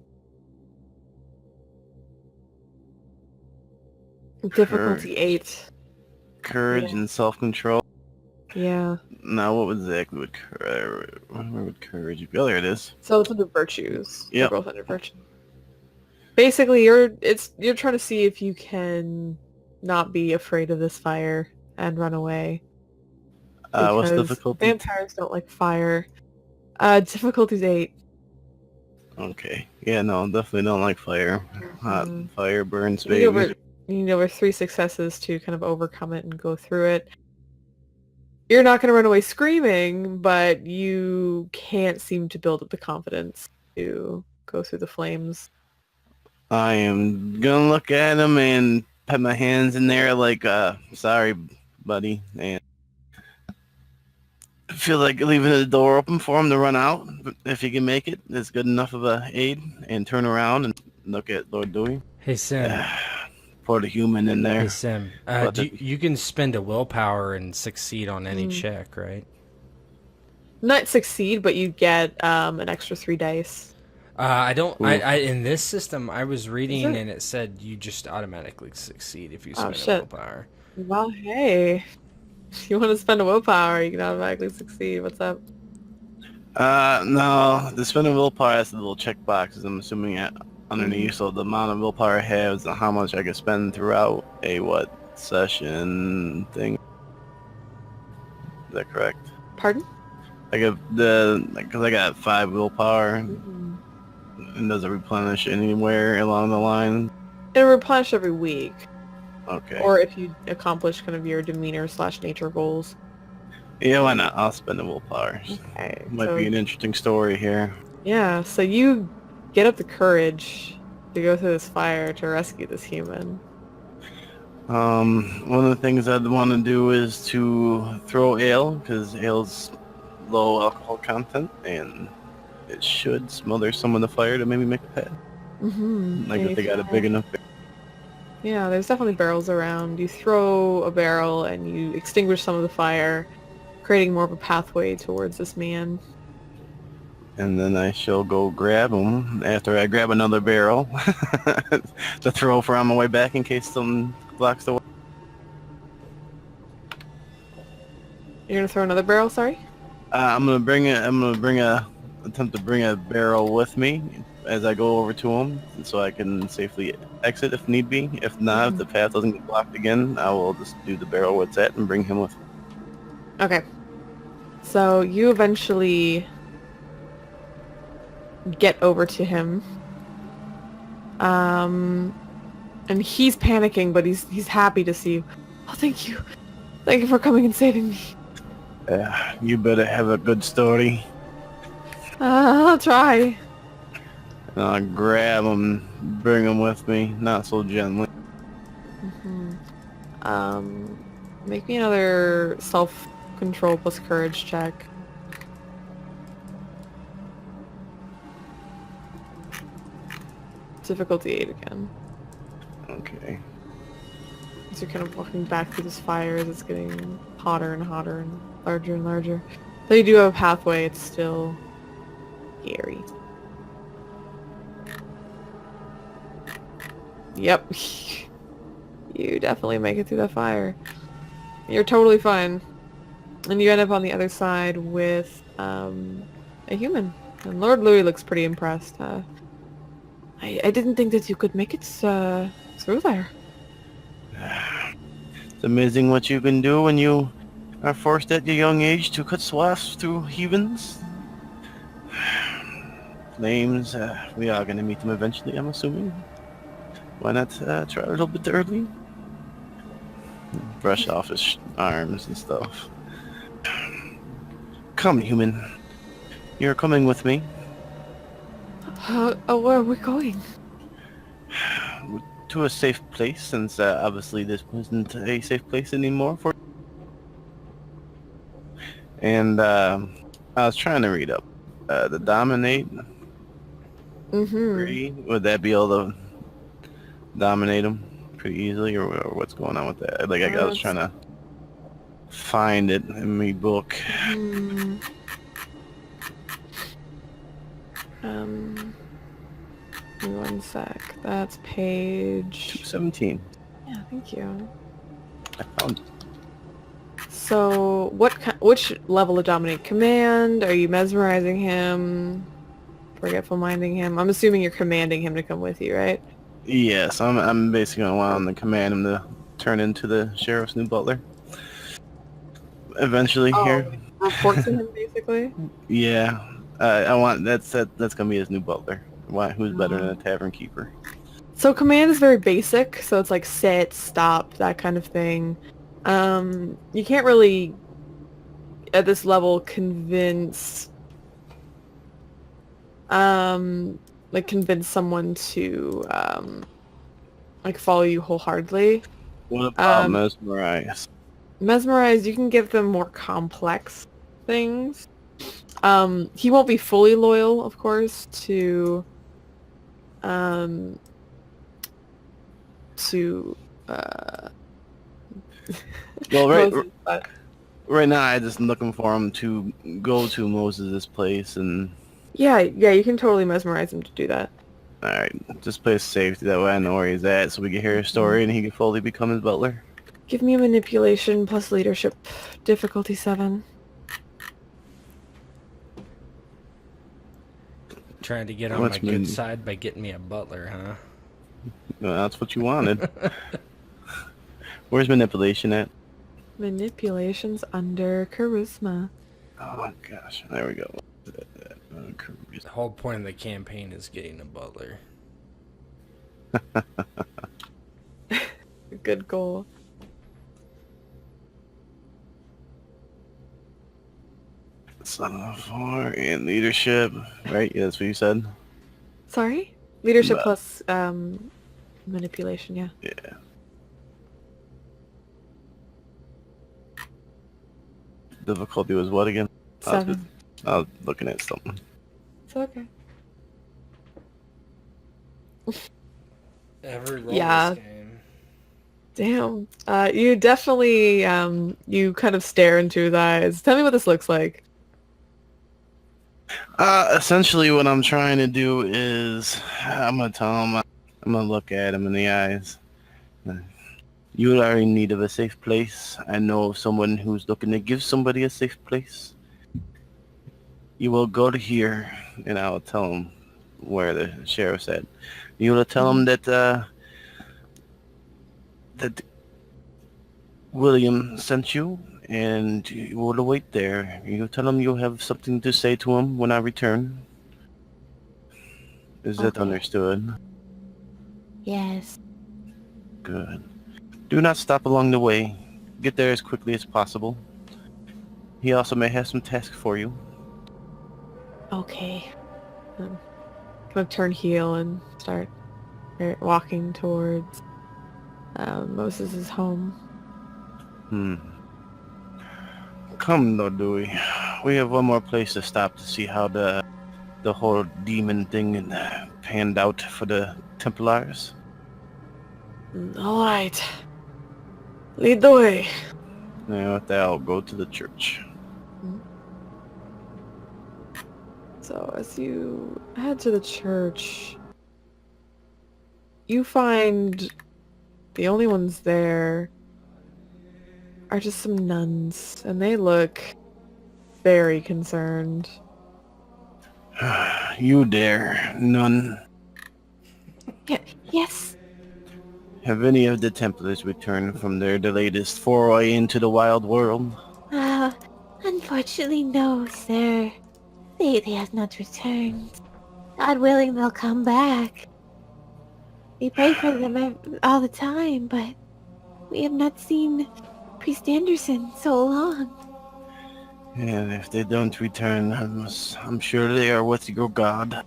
Difficulty 8. Courage and self-control. Yeah. Now, what exactly would where would courage be? Oh, there it is. So it's under virtues. Yep. They're both under virtue. Basically, you're trying to see if you can not be afraid of this fire and run away. What's Because difficulty? vampires don't like fire. Difficulty's 8. Okay. Yeah, no, definitely don't like fire. Hot fire burns, You need, baby. over 3 successes to kind of overcome it and go through it. You're not going to run away screaming, but you can't seem to build up the confidence to go through the flames. I am gonna look at him and put my hands in there like, sorry, buddy, and feel like leaving the door open for him to run out. If he can make it, it's good enough of a aid. And turn around and look at Lord Dewey. Hey, Sim. Pour the human in there. Hey, Sim. You can spend a willpower and succeed on any check, right? Not succeed, but you get an extra 3 dice. I don't. I in this system, I was reading it? and it said you just automatically succeed if you spend a shit. willpower. Well, hey. If you want to spend a willpower, you can automatically succeed. What's up? No. The spending willpower has the little check boxes, I'm assuming, underneath. So the amount of willpower I have is how much I can spend throughout a session thing. Is that correct? Pardon? Because I got 5 willpower, and does it replenish anywhere along the line? It'll replenish every week. Okay. Or if you accomplish kind of your demeanor/nature goals. Yeah, why not? I'll spend the willpower. Okay. Might be an interesting story here. Yeah, so you get up the courage to go through this fire to rescue this human. One of the things I'd want to do is to throw ale, because ale's low alcohol content, and it should smother some of the fire to maybe make a pad. Like if they got a big enough. Yeah, there's definitely barrels around. You throw a barrel and you extinguish some of the fire, creating more of a pathway towards this man. And then I shall go grab him after I grab another barrel to throw for on my way back in case something blocks the way. You're gonna throw another barrel, sorry? I'm gonna attempt to bring a barrel with me as I go over to him, so I can safely exit if need be. If not, if the path doesn't get blocked again, I will just do the barrel where it's at and bring him with me. Okay. So you eventually get over to him. And he's panicking, but he's happy to see you. Oh, thank you. Thank you for coming and saving me. You better have a good story. I'll try. And I'll grab him, bring him with me, not so gently. Make me another self-control plus courage check. Difficulty 8 again. Okay. As you're kind of walking back through this fire, it's getting hotter and hotter and larger. Though you do have a pathway, it's still scary. Yep. You definitely make it through the fire. You're totally fine. And you end up on the other side with a human. And Lord Louis looks pretty impressed. I didn't think that you could make it through there. It's amazing what you can do when you are forced at your young age to cut swaths through heathens. Flames, we are going to meet them eventually, I'm assuming. Why not try a little bit early? Brush off his arms and stuff. Come, human. You're coming with me. Where are we going? To a safe place, since obviously this wasn't a safe place anymore for. And I was trying to read up the dominate. Would that be able to dominate them pretty easily, or what's going on with that? Like I was trying to find it in my book. Give me 1 sec. That's page 217. Yeah, thank you. I found it. So, which level of dominate? Command? Are you mesmerizing him? Forgetful minding him? I'm assuming you're commanding him to come with you, right? Yes, I'm basically gonna want to command him to turn into the sheriff's new butler. Eventually, here. Report to him, basically. Yeah, I want that's gonna be his new butler. Why? Who's better than a tavern keeper? So command is very basic. So it's like sit, stop, that kind of thing. You can't really at this level convince convince someone to follow you wholeheartedly. What about Um, mesmerize? Mesmerize, you can give them more complex things. He won't be fully loyal, of course, to Well, right, Moses, but right now I just looking for him to go to Moses' place, and yeah, you can totally mesmerize him to do that. all right, just play it safe. That way I know where he's at, so we can hear his story, and he can fully become his butler. Give me a manipulation plus leadership, difficulty 7. Trying to get on What's my good mean? side by getting me a butler, huh? Well, that's what you wanted. Where's manipulation at? Manipulation's under charisma. Oh gosh, there we go. The whole point of the campaign is getting a butler. Good goal. Son of a 4 and leadership, right? Yeah, that's what you said. Sorry? Leadership But- plus manipulation, yeah. Yeah. Difficulty was what again? 7. I was looking at something. It's okay. Every roll Yeah. this game. Damn. You definitely, you kind of stare into his eyes. Tell me what this looks like. Essentially what I'm trying to do is, I'm gonna tell him, I'm gonna look at him in the eyes. You are in need of a safe place. I know of someone who's looking to give somebody a safe place. You will go to here, and I'll tell him where the sheriff's at. You will tell him that, that William sent you, and you will wait there. You tell him you'll have something to say to him when I return. Is that Okay. understood? Yes. Good. Do not stop along the way. Get there as quickly as possible. He also may have some tasks for you. Okay. Kind of turn heel and start walking towards Moses' home. Come, Lord Dewey. We have one more place to stop to see how the whole demon thing panned out for the Templars. All right. Lead the way. Now, with that, I'll go to the church. So as you head to the church, you find the only ones there are just some nuns, and they look very concerned. You there, none. Yes. Have any of the Templars returned from their latest foray into the wild world? Unfortunately, no, sir. They have not returned. God willing, they'll come back. We pray for them all the time, but we have not seen Priest Anderson so long. And if they don't return, I'm sure they are with your God.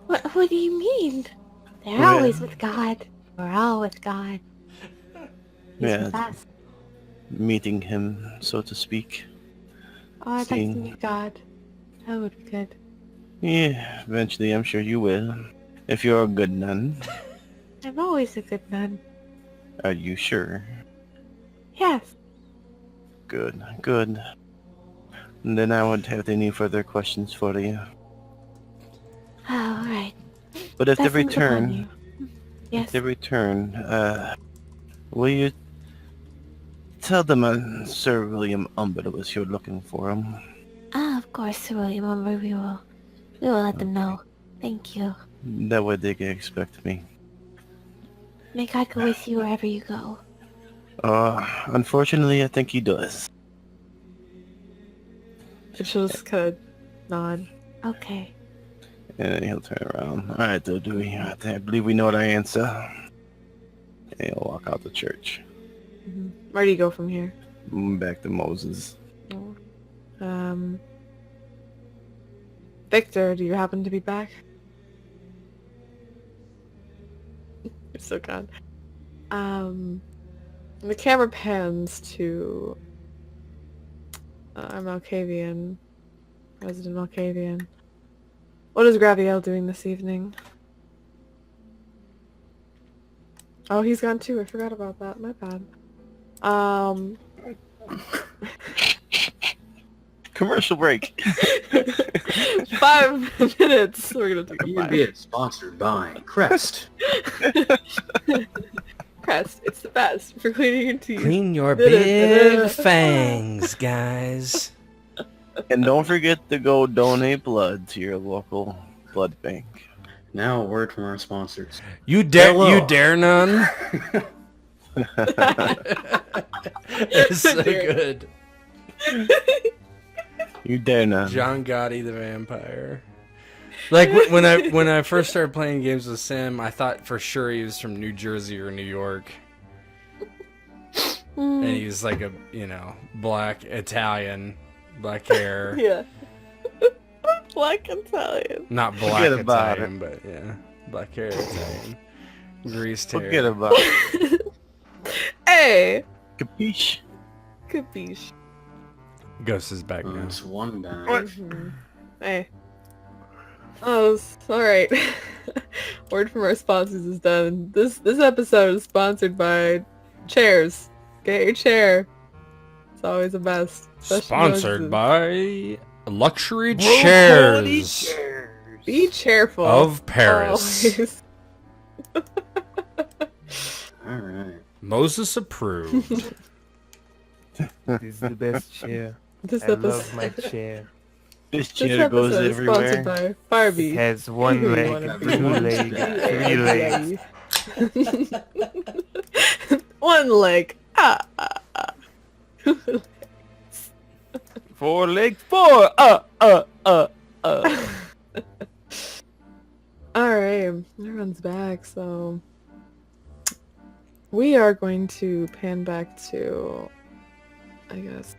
What do you mean? They're Well- always with God. We're all with God. He's Yeah. with us. Meeting him, so to speak. Oh, I'd like to Seeing- meet God. That would be good. Yeah, eventually I'm sure you will. If you're a good nun. I'm always a good nun. Are you sure? Yes. Good, good. And then I won't have any further questions for you. Oh, all right. But if they Blessings upon return, you. Yes. will you tell them Sir William Umber was here looking for him? Ah, of course, Sir William Umber. We will let them know. Thank you. That way they can expect me. May God go with you wherever you go. Unfortunately, I think he does. She'll just kind of nod. Okay. And then he'll turn around. Alright, though, Dewey. I believe we know the answer. And he'll walk out the church. Where do you go from here? Back to Moses. Oh. Victor, do you happen to be back? You're so kind. The camera pans to Malkavian, President Malkavian. What is Graviel doing this evening? Oh, he's gone too. I forgot about that. My bad. Commercial break. 5 minutes. We're gonna take a You're 5. being sponsored by Crest. Crest, it's the best for cleaning your teeth. Clean your big fangs, guys. And don't forget to go donate blood to your local blood bank. Now a word from our sponsors. You dare Hello. none. It's so good. You dare not. John Gotti the vampire. Like when I first started playing games with Sim, I thought for sure he was from New Jersey or New York, and he's like a black Italian, black hair. Yeah. Black Italian. Not black Forget about Italian, but yeah, black hair Italian, greased hair. Forget about it. Hey! Capiche? Capiche. Ghost is back now. It's one down. Mhm. Hey. Oh, alright. Word from our sponsors is done. This episode is sponsored by chairs. Get your chair. It's always the best. Especially Sponsored Moses. by Luxury Chairs Be cheerful. of Paris. Always. Alright. Moses approved. This is the best chair. This I episode. love my chair. This This chair goes episode is sponsored everywhere. by Barbie. It has one You leg, wanna be- two legs, 3 legs. One leg. 4 legs, 4. Alright, everyone's back, so we are going to pan back to, I guess,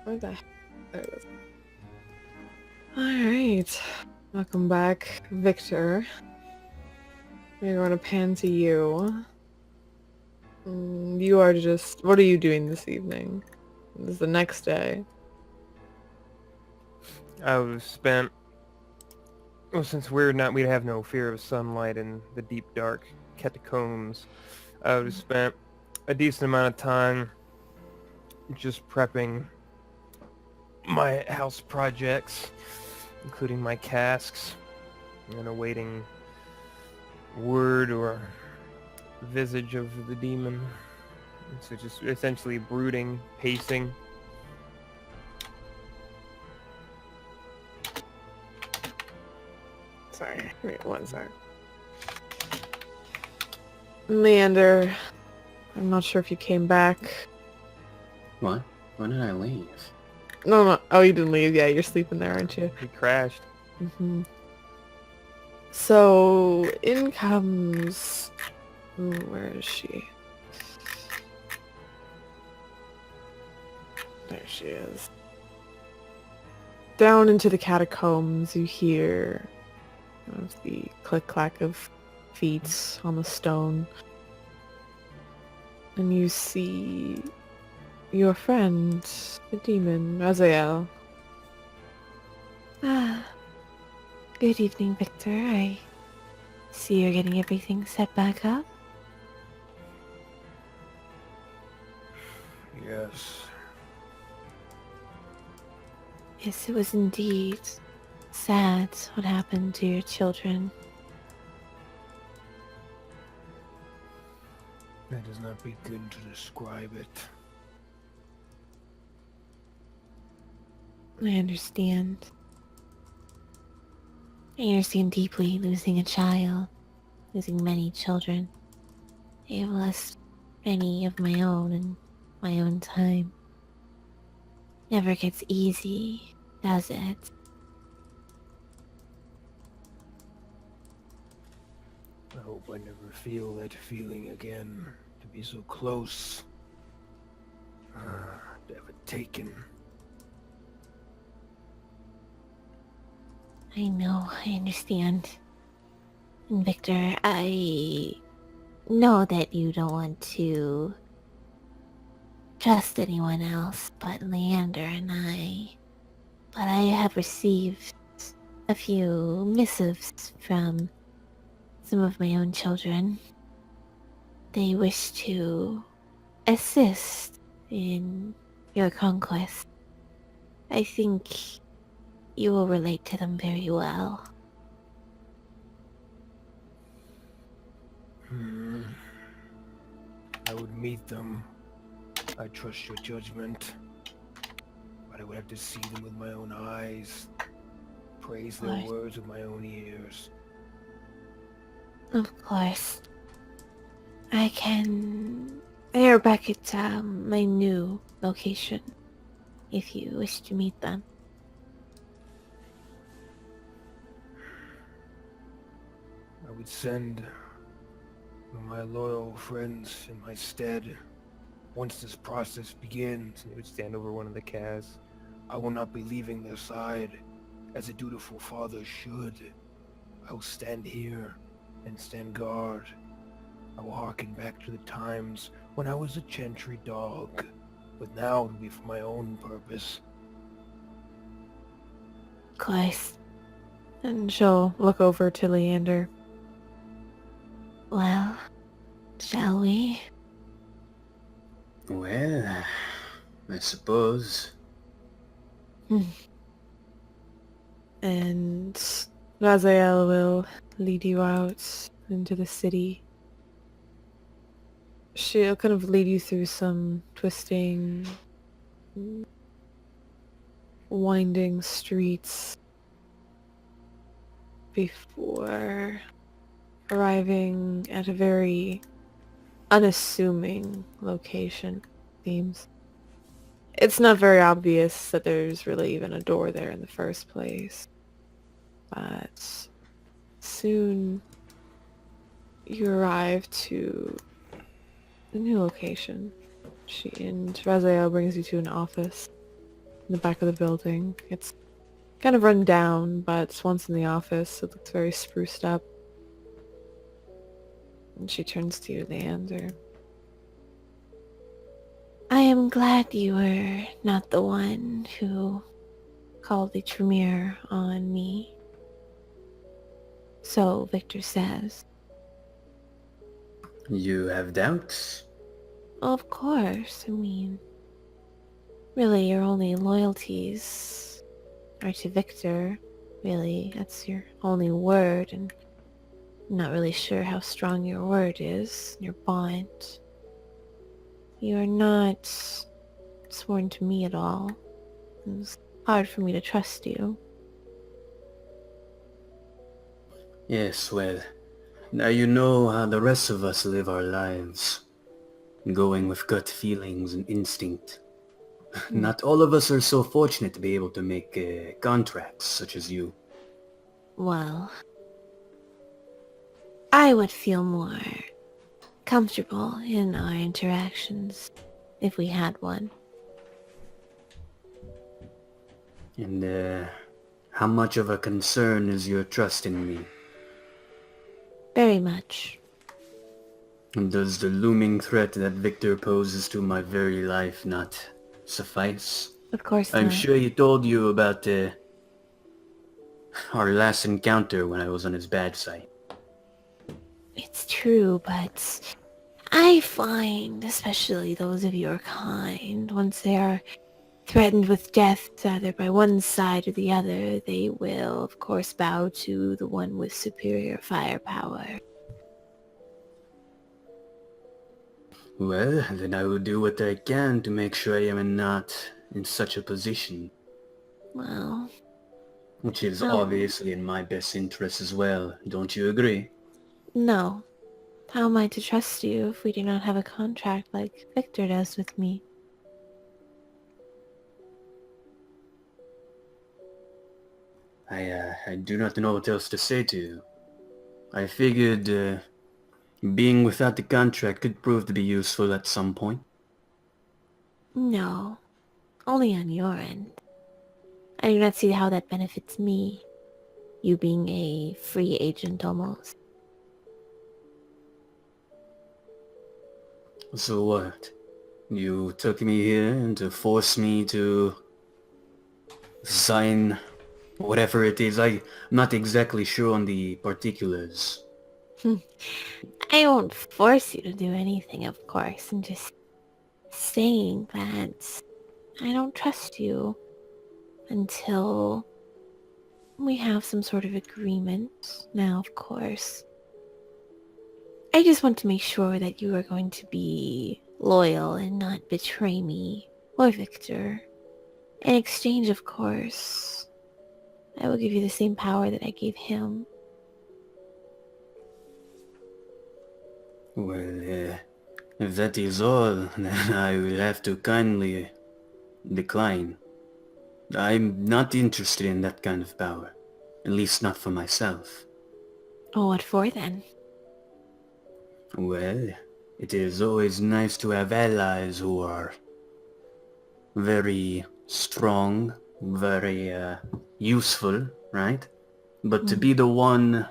where the heck? There it is. Alright, welcome back, Victor. We're going to pan to you. You are just, what are you doing this evening? This is the next day. I was spent. Well, since we have no fear of sunlight in the deep dark catacombs, I would have spent a decent amount of time just prepping my house projects, including my casks, and awaiting word or visage of the demon. So just essentially brooding, pacing. Sorry, wait, one sec. Leander, I'm not sure if you came back. What? When did I leave? No, oh, you didn't leave. Yeah, you're sleeping there, aren't you? He crashed. Mm-hmm. So, in comes... Ooh, where is she? There she is. Down into the catacombs, you hear the click-clack of feet on the stone. And you see your friend, the demon, Raziel. Ah, good evening, Victor. I see you're getting everything set back up. Yes. Yes, it was indeed sad what happened to your children. That does not begin to describe it. I understand. I understand deeply losing a child, losing many children. I have lost many of my own in my own time. Never gets easy, does it? I hope I never feel that feeling again. To be so close. To have it taken. I know, I understand. And Victor, I know that you don't want to trust anyone else but Leander and I. But I have received a few missives from some of my own children. They wish to assist in your conquest. I think you will relate to them very well. I would meet them. I trust your judgment. But I would have to see them with my own eyes. Praise their Right. words with my own ears. Of course. They are back at my new location, if you wish to meet them. I would send my loyal friends in my stead. Once this process begins, and he would stand over one of the calves, I will not be leaving their side, as a dutiful father should. I will stand here and stand guard. I will hearken back to the times when I was a gentry dog, but now it will be for my own purpose. Of course. And she'll look over to Leander. Well, shall we? Well, I suppose. And Raziel will lead you out into the city. She'll kind of lead you through some twisting, winding streets before arriving at a very unassuming location, it seems. It's not very obvious that there's really even a door there in the first place. But soon you arrive to the new location. And Raziel brings you to an office in the back of the building. It's kind of run down, but once in the office, it looks very spruced up. And she turns to you, Leander. I am glad you were not the one who called the Tremere on me. So Victor says. You have doubts? Of course, I mean, really your only loyalties are to Victor. Really, that's your only word, and I'm not really sure how strong your word is, your bond. You are not sworn to me at all. It's hard for me to trust you. Yes, well, now you know how the rest of us live our lives. Going with gut feelings and instinct. Not all of us are so fortunate to be able to make contracts such as you. Well, I would feel more comfortable in our interactions if we had one. And how much of a concern is your trust in me? Very much. And does the looming threat that Viktor poses to my very life not suffice? Of course I'm not. sure he told you about our last encounter when I was on his bad side. It's true, but I find, especially those of your kind, once they are threatened with death either by one side or the other, they will, of course, bow to the one with superior firepower. Well, then I will do what I can to make sure I am not in such a position. Well, Which is Oh. obviously in my best interest as well, don't you agree? no. How am I to trust you if we do not have a contract like Victor does with me? I do not know what else to say to you. I figured being without the contract could prove to be useful at some point. No. Only on your end. I do not see how that benefits me. you being a free agent almost. So what? You took me here and to force me to sign whatever it is. I'm not exactly sure on the particulars. I won't force you to do anything, of course. I'm just saying that I don't trust you until we have some sort of agreement. Now, of course, I just want to make sure that you are going to be loyal and not betray me or Viktor. In exchange, of course, I will give you the same power that I gave him. Well, if that is all, then I will have to kindly decline. I'm not interested in that kind of power. At least not for myself. Oh, what for then? Well, it is always nice to have allies who are very strong, very useful, right? But to be the one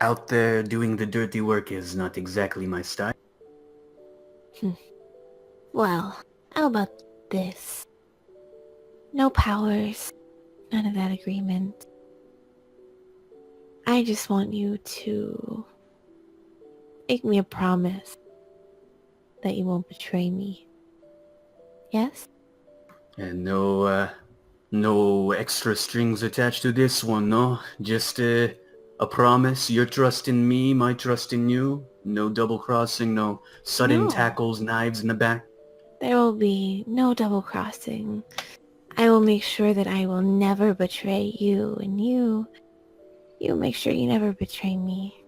out there doing the dirty work is not exactly my style. Well, how about this? No powers, none of that agreement. I just want you to make me a promise that you won't betray me. Yes? And no extra strings attached to this one, no? Just a promise, your trust in me, my trust in you. No double crossing, no sudden No. tackles, knives in the back. There will be no double crossing. I will make sure that I will never betray you, and you make sure you never betray me.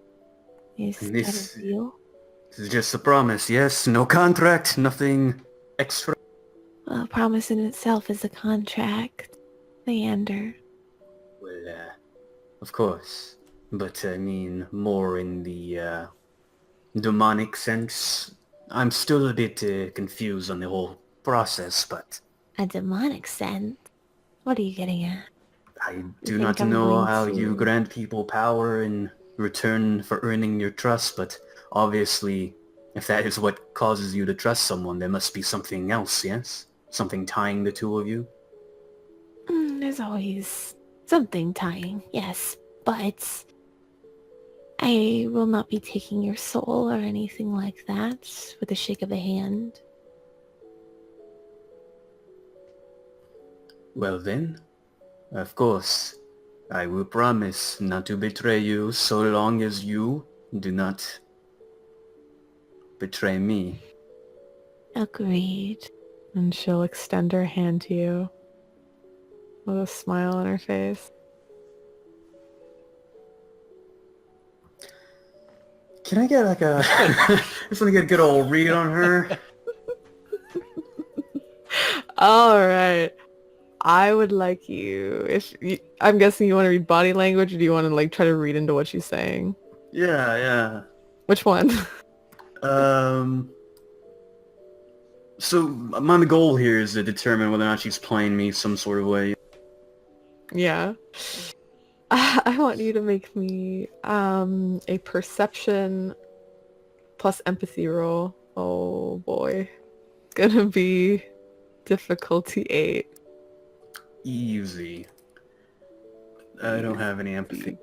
Is And that this- a deal? This is just a promise, yes? No contract, nothing extra. Well, a promise in itself is a contract, Leander. Well, of course. But I mean, more in the demonic sense. I'm still a bit confused on the whole process, but A demonic sense? What are you getting at? I do think not I'm know going how to- you grant people power in return for earning your trust, but obviously, if that is what causes you to trust someone, there must be something else, yes? Something tying the two of you? There's always something tying, yes, but I will not be taking your soul or anything like that with a shake of the hand. Well then, of course, I will promise not to betray you so long as you do not betray me. Agreed. And she'll extend her hand to you with a smile on her face. Can I get like a... just want to get a good old read on her. All right. I would like you, I'm guessing you want to read body language, or do you want to like try to read into what she's saying? Yeah. Which one? So my goal here is to determine whether or not she's playing me some sort of way. Yeah. I want you to make me a perception plus empathy roll. Oh boy. It's gonna be difficulty 8. Easy. I don't have any empathy.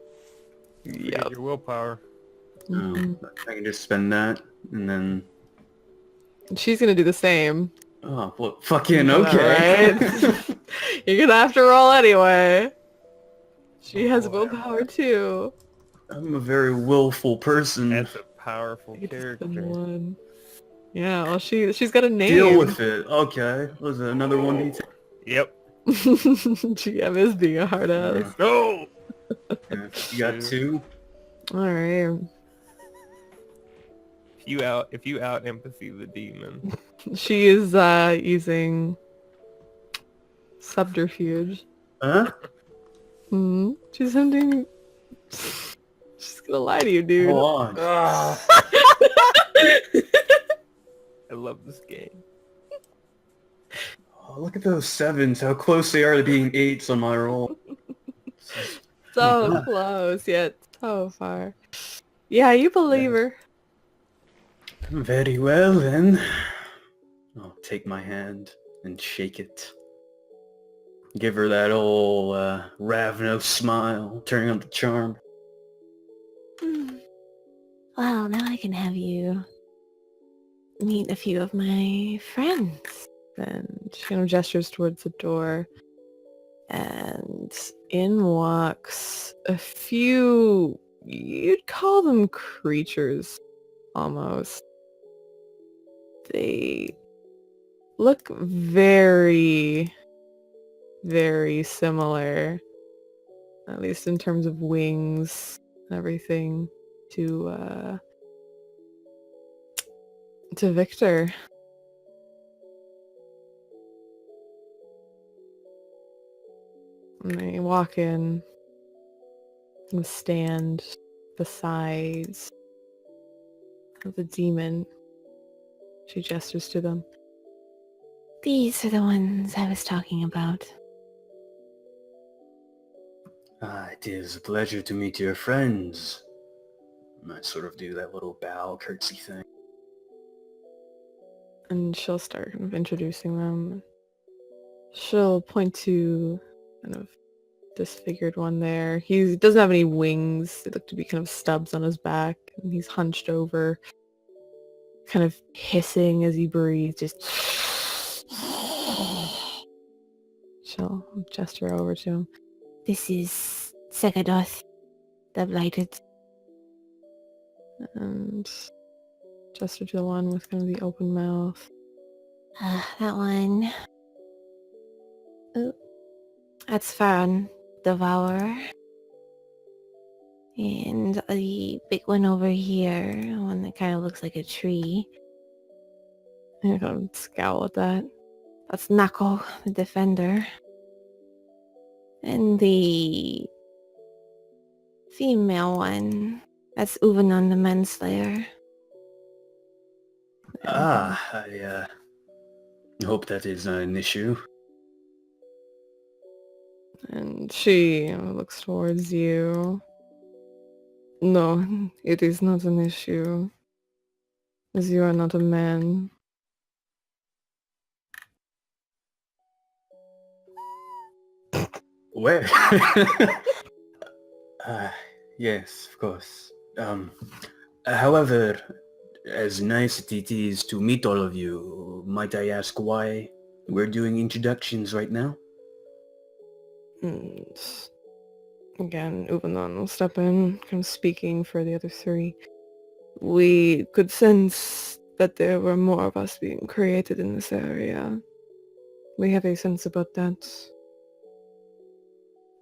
Yep. Your willpower. Mhm. I can just spend that, and then... She's gonna do the same. Oh, well, fucking You know that, okay. right? You're gonna have to roll anyway. She has boy. willpower too. I'm a very willful person. That's a powerful I get to spend character. 1. Yeah, well she's got a name. Deal with it. Okay. Was it another 1d10? Yep. GM is being a hard ass. Go! Yeah. You got 2? Alright. If you out empathy the demon. She is using subterfuge. Huh? She's hunting. She's gonna lie to you, dude. Hold on. I love this game. Oh, look at those 7s, how close they are to being 8s on my roll. So close, yet so far. Yeah, you believe her. Very well, then. I'll take my hand and shake it. Give her that old Ravno smile, turning up the charm. Well, now I can have you meet a few of my friends. And she kind of gestures towards the door. And in walks a few, you'd call them creatures, almost. They look very, very similar, at least in terms of wings and everything, to Viktor. And they walk in and stand beside the demon. She gestures to them. These are the ones I was talking about. It is a pleasure to meet your friends. I sort of do that little bow, curtsy thing. And she'll start kind of introducing them. She'll point to kind of disfigured one there. He doesn't have any wings. They look to be kind of stubs on his back. And he's hunched over, kind of hissing as he breathes. Just... She'll gesture over to him. This is Segadoth, the Blighted. And gesture to the one with kind of the open mouth. That one. Oh, that's Farron, Devourer. And the big one over here, the one that kind of looks like a tree. I kind of scowl at that. That's Knuckle, the Defender. And the female one, that's Uvanon, the Manslayer. I hope that is not an issue. And she looks towards you. No, it is not an issue, as you are not a man. Where? Yes, of course. However, as nice as it is to meet all of you, might I ask why we're doing introductions right now? And again, Uvanon will step in, kind of speaking for the other three. We could sense that there were more of us being created in this area. We have a sense about that.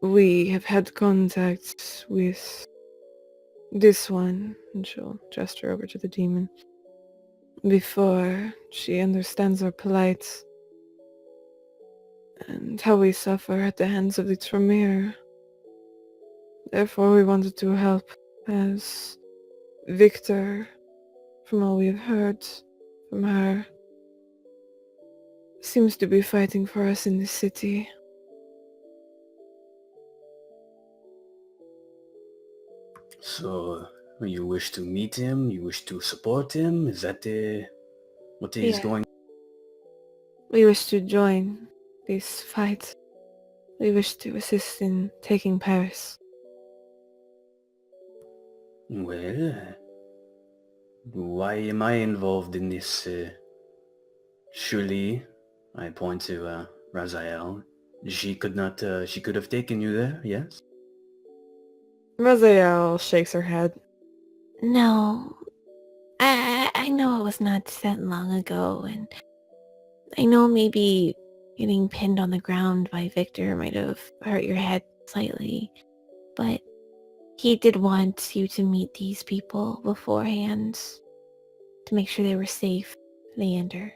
We have had contact with this one, and she'll gesture over to the demon, before she understands our plight and how we suffer at the hands of the Tremere. Therefore, we wanted to help, as Viktor, from all we've heard from her, seems to be fighting for us in this city. So, you wish to meet him? You wish to support him? Is that what is Yeah. going? We wish to join this fight. We wish to assist in taking Paris. Well, why am I involved in this? Surely, I point to Raziel. She could not. She could have taken you there. Yes. Raziel shakes her head. No. I know it was not that long ago, and I know maybe getting pinned on the ground by Viktor might have hurt your head slightly, but he did want you to meet these people beforehand to make sure they were safe, Leander.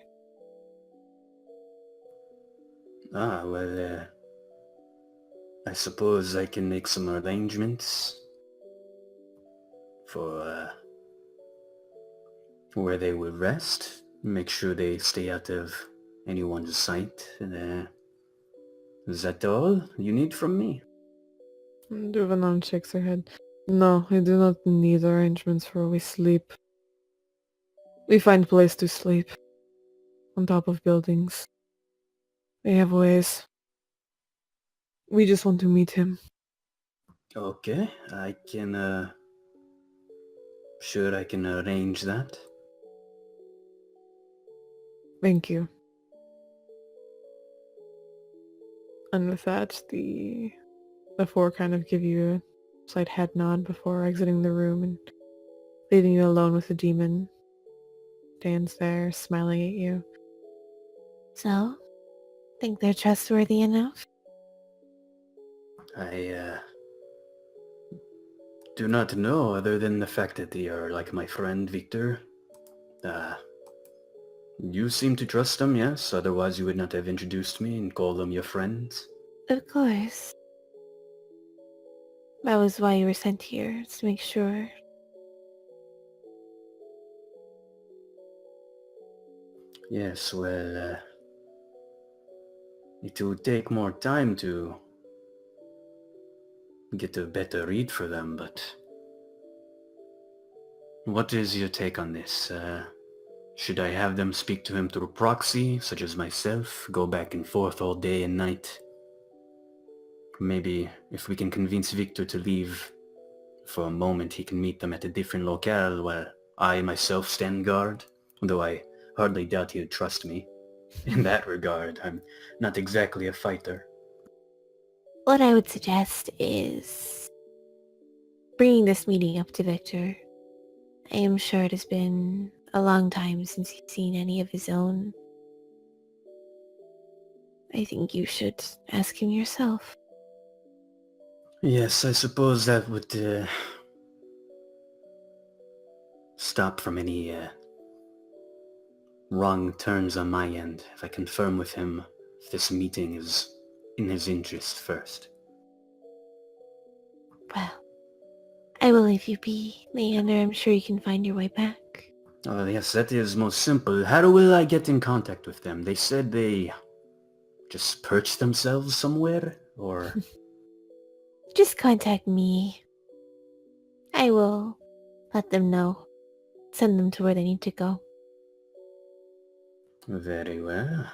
Well, I suppose I can make some arrangements for where they would rest. Make sure they stay out of anyone's sight. Is that all you need from me? Duvanon shakes her head. No, we do not need arrangements for where we sleep. We find place to sleep. On top of buildings. They have ways. We just want to meet him. Okay, I can, sure I can arrange that. Thank you. And with that, the four kind of give you a slight head nod before exiting the room and leaving you alone with the demon. Stands there, smiling at you. So, think they're trustworthy enough? I do not know other than the fact that they are like my friend Viktor. You seem to trust them, yes? Otherwise you would not have introduced me and called them your friends. Of course. That was why you were sent here, to make sure. Yes, well, it would take more time to get a better read for them, but what is your take on this? Should I have them speak to him through proxy, such as myself, go back and forth all day and night? Maybe if we can convince Viktor to leave for a moment, he can meet them at a different locale while I myself stand guard, though I hardly doubt he would trust me. In that regard, I'm not exactly a fighter. What I would suggest is bringing this meeting up to Victor. I am sure it has been a long time since he's seen any of his own. I think you should ask him yourself. Yes, I suppose that would stop from any wrong turns on my end if I confirm with him if this meeting is in his interest first. Well, I will leave you be, Leander. I'm sure you can find your way back. Oh yes, that is most simple. How will I get in contact with them? They said they just perched themselves somewhere, or... Just contact me. I will let them know. Send them to where they need to go. Very well.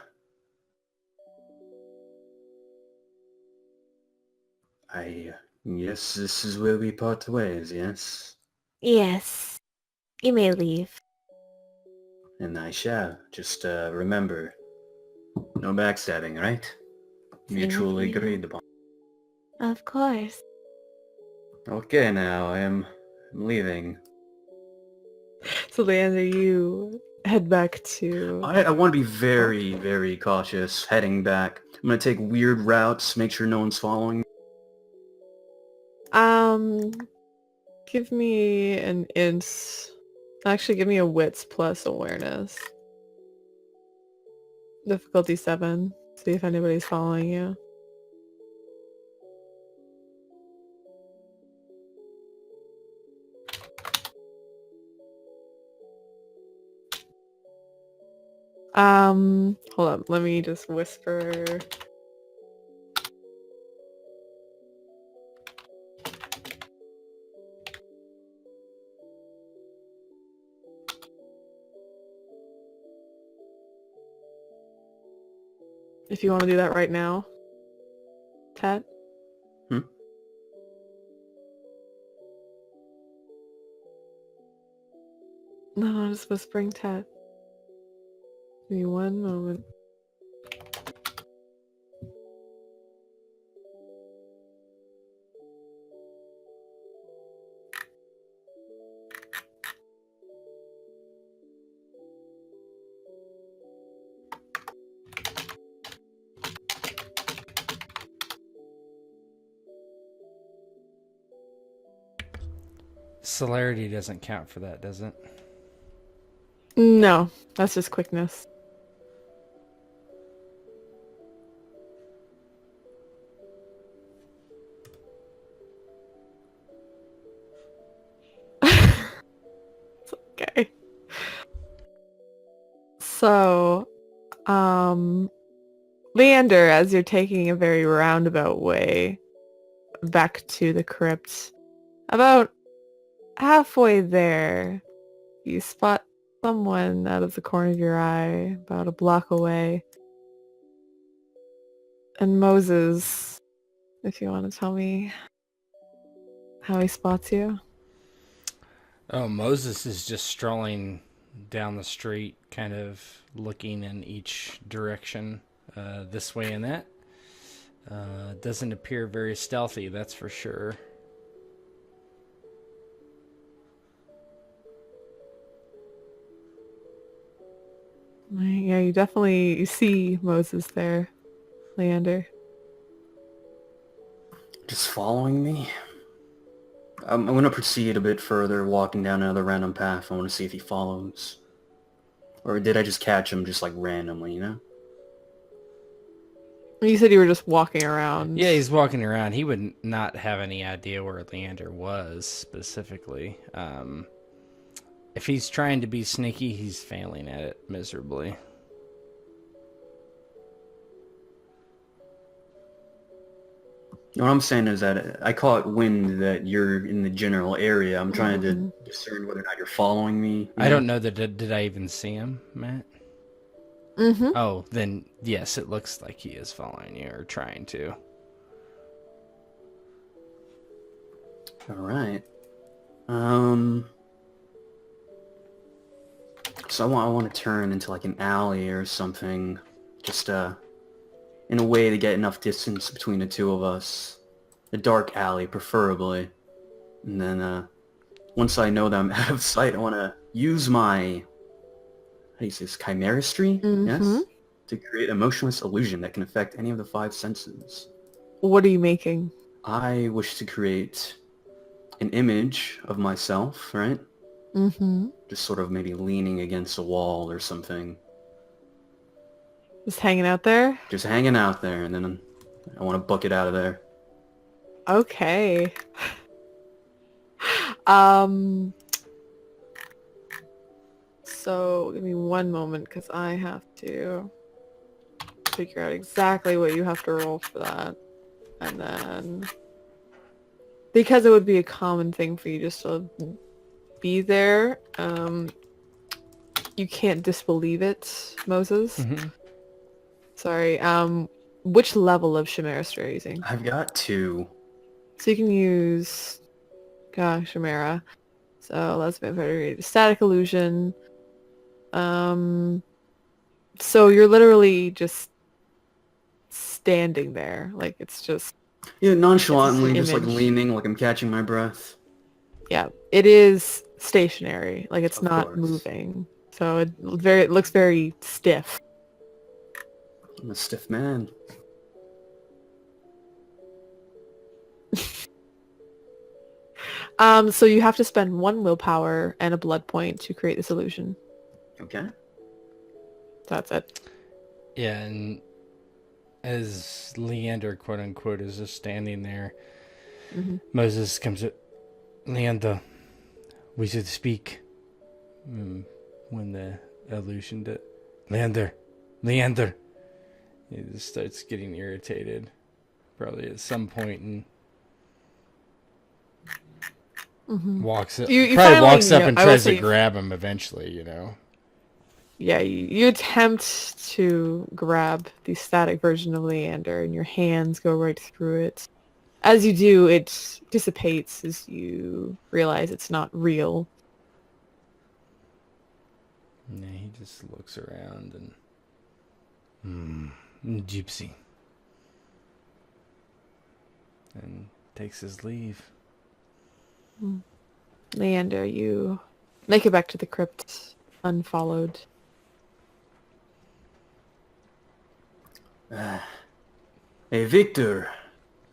Yes, this is where we part ways, yes? Yes, you may leave. And I shall. Just, remember, no backstabbing, right? Same Mutually with you. agreed upon. Of course. Okay, now, I'm leaving. So Leander, you head back to... I want to be very, very cautious heading back. I'm gonna take weird routes, make sure no one's following. Give me an int. Actually, give me a wits plus awareness. Difficulty 7. See if anybody's following you. Hold up. Let me just whisper. If you want to do that right now. Tat? Hmm? No, I'm just whispering Tat. Give me one moment. Celerity doesn't count for that, does it? No, that's just quickness. Okay. So, Leander, as you're taking a very roundabout way back to the crypt. About halfway there, you spot someone out of the corner of your eye, about a block away. And Moses, if you want to tell me how he spots you. Oh, Moses is just strolling down the street, kind of looking in each direction, this way and that. Doesn't appear very stealthy, that's for sure. Yeah, you see Moses there, Leander. Just following me? I'm going to proceed a bit further, walking down another random path. I want to see if he follows. Or did I just catch him just like randomly, you know? You said you were just walking around. Yeah, he's walking around. He would not have any idea where Leander was specifically. If he's trying to be sneaky, he's failing at it miserably. What I'm saying is that I caught wind that you're in the general area. I'm trying to discern whether or not you're following me. I don't know that. Did I even see him, Matt? Mm-hmm. Oh, then yes, it looks like he is following you or trying to. All right. So I want to turn into like an alley or something, just in a way to get enough distance between the two of us. A dark alley, preferably. And then once I know that I'm out of sight, I want to use my, how do you say this, chimeristry? Yes? To create a motionless illusion that can affect any of the 5 senses. What are you making? I wish to create an image of myself, right? Mm-hmm. Just sort of maybe leaning against a wall or something. Just hanging out there? Just hanging out there, and then I want to book it out of there. Okay. So give me one moment because I have to figure out exactly what you have to roll for that. And then because it would be a common thing for you just to be there, you can't disbelieve it, Moses. Mm-hmm. Sorry. Which level of chimeristry are you using? I've got 2. So you can use Chimera. So let's be static illusion. So you're literally just standing there. Like it's just Yeah, nonchalantly, It's just like image. leaning, like I'm catching my breath. yeah. It is stationary. Like it's Of not course. moving. So it looks very stiff. I'm a stiff man. So you have to spend 1 willpower and a blood point to create this illusion. Okay. That's it. Yeah, and as Leander, quote unquote, is just standing there, Moses comes up. Leander, we should speak. When the illusion did. Leander. He just starts getting irritated. Probably at some point and walks up. You Probably finally, walks up and I will tries to say- grab him eventually, you know. Yeah, you attempt to grab the static version of Leander and your hands go right through it. As you do, it dissipates as you realize it's not real. Yeah, he just looks around and gypsy. And takes his leave. Leander, you make it back to the crypt unfollowed. Hey, Viktor.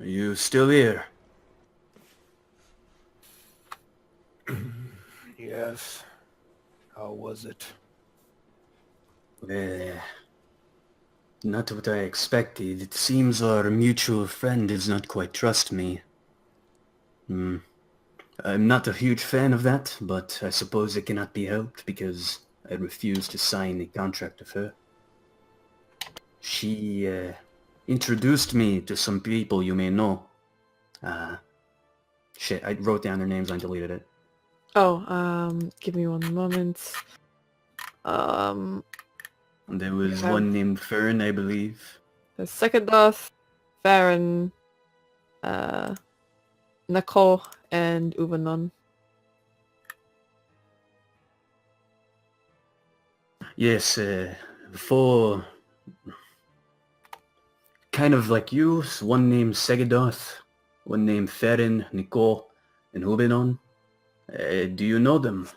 Are you still here? Yes. How was it? Not what I expected. It seems our mutual friend does not quite trust me. I'm not a huge fan of that, but I suppose it cannot be helped because I refused to sign the contract of her. She introduced me to some people you may know. Shit, I wrote down their names, I deleted it. Oh, give me one moment. There was have- one named Fern, I believe. There's Secondoth, Farron, Nicole, and Uvanon. Yes, four... kind of like you, one named Segadoth, one named Fern, Nicole, and Hubenon. Do you know them?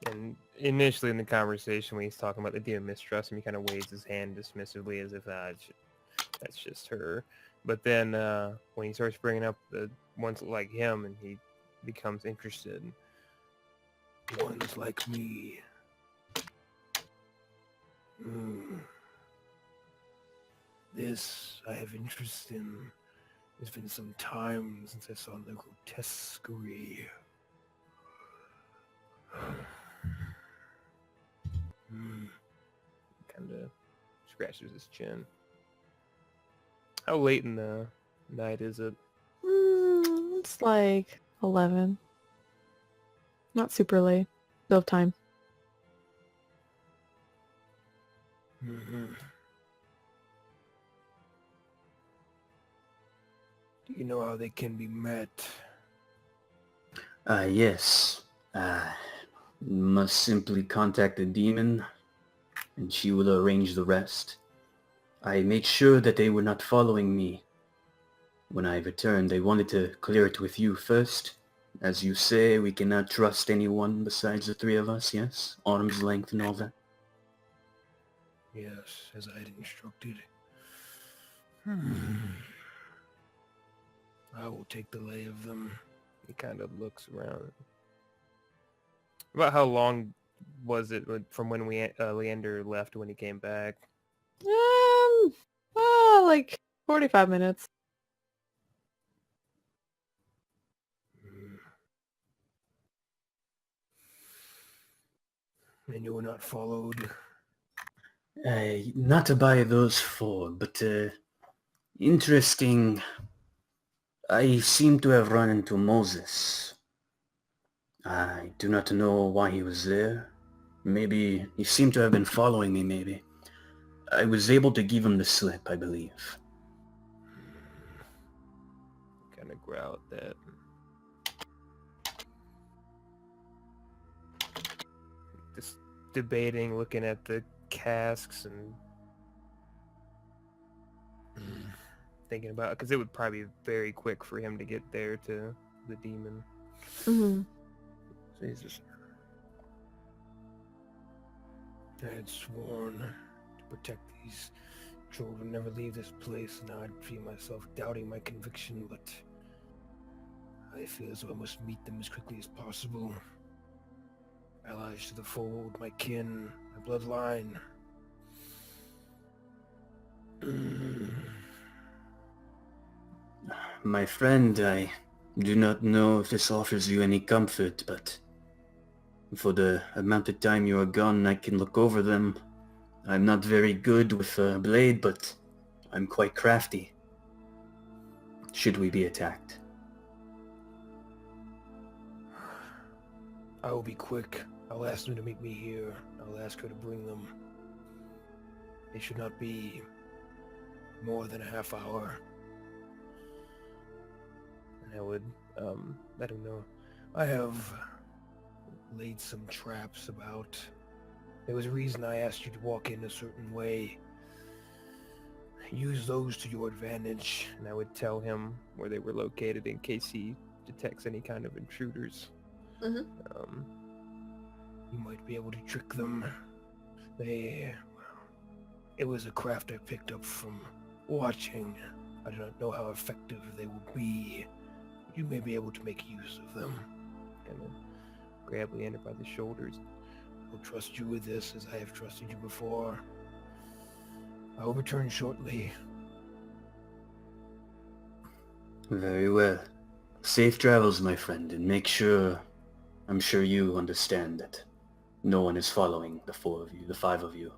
And initially in the conversation when he's talking about the demon mistrust him, he kind of waves his hand dismissively as if that's just her. But then when he starts bringing up the ones like him and he becomes interested. Ones like me. This I have interest in. It's been some time since I saw the grotesquerie. Kind of scratches his chin. How late in the night is it? It's like 11. Not super late. Still have time. Do you know how they can be met? Yes. Must simply contact the demon, and she will arrange the rest. I made sure that they were not following me. When I returned, I wanted to clear it with you first. As you say, we cannot trust anyone besides the three of us, yes? Arm's length and all that. Yes, as I had instructed. I will take the lay of them. He kind of looks around. About how long was it from when Leander left to when he came back? Like 45 minutes. And you were not followed? Not by those four, but interesting. I seem to have run into Moses. I do not know why he was there. Maybe he seemed to have been following me, maybe. I was able to give him the slip, I believe. Kind of growl at that. Just debating, looking at the casks and thinking about it, because it would probably be very quick for him to get there to the demon. Jesus. I had sworn to protect these children, never leave this place. Now I'd feel myself doubting my conviction, but I feel as though I must meet them as quickly as possible. Allies to the fold, my kin, my bloodline. My friend, I do not know if this offers you any comfort, but for the amount of time you are gone, I can look over them. I'm not very good with a blade, but I'm quite crafty. Should we be attacked? I will be quick. I'll ask them to meet me here. I'll ask her to bring them. It should not be more than a half hour. And I would let him know. I have laid some traps about. There was a reason I asked you to walk in a certain way. Use those to your advantage. And I would tell him where they were located in case he detects any kind of intruders. You might be able to trick them. It was a craft I picked up from watching. I do not know how effective they will be. You may be able to make use of them. And then grab Leander by the shoulders. I'll trust you with this as I have trusted you before. I will return shortly. Very well. Safe travels, my friend, and make sure... I'm sure you understand that no one is following the four of you, the five of you.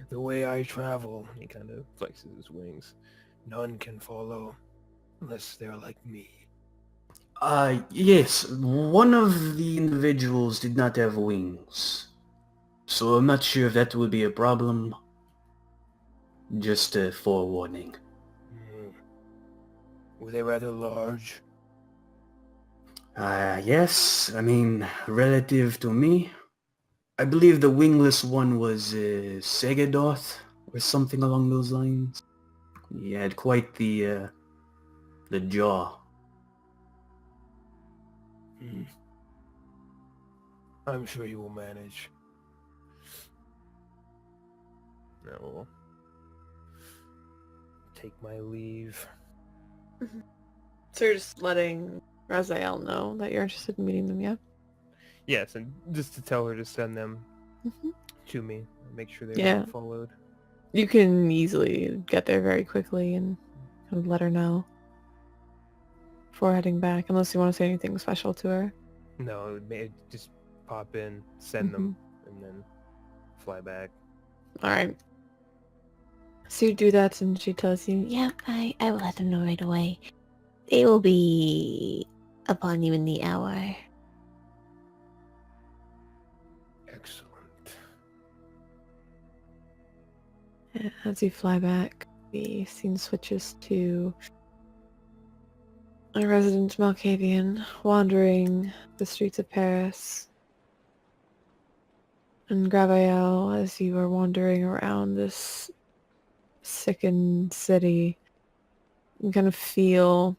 The way I travel, He kind of flexes his wings. None can follow unless they're like me. Yes, one of the individuals did not have wings. So I'm not sure if that would be a problem. Just a forewarning. Hmm. Were they rather large? Yes, I mean, relative to me, I believe the wingless one was Segadoth, or something along those lines. He had quite the jaw. Hmm. I'm sure you will manage. I will take my leave. So you're just letting Raziel know that you're interested in meeting them, yeah? Yes, and just to tell her to send them Mhm. to me. Make sure they're Yeah. not followed. You can easily get there very quickly and kind of let her know before heading back, unless you want to say anything special to her. No, it may just pop in, send them, and then fly back. Alright. So you do that and she tells you, Yep, I will let them know right away. They will be upon you in the hour. Excellent. as you fly back, the scene switches to a resident Malkavian wandering the streets of Paris. And Graviel, as you are wandering around this sickened city, you kind of feel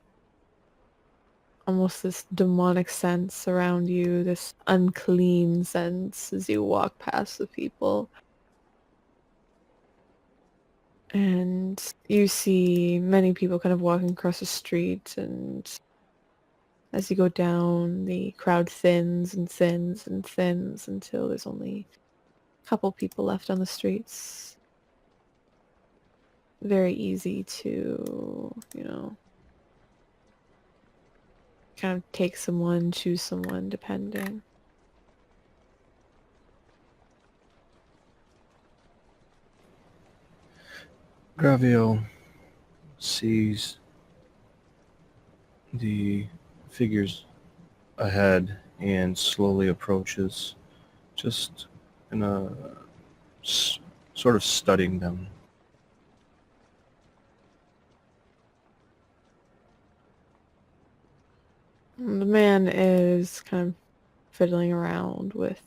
almost this demonic sense around you, this unclean sense as you walk past the people. And you see many people kind of walking across the street, and as you go down, the crowd thins and thins and thins until there's only a couple people left on the streets. Very easy to, kind of take someone, choose someone, depending. Graviel sees the figures ahead and slowly approaches, just in a sort of studying them. The man is kind of fiddling around with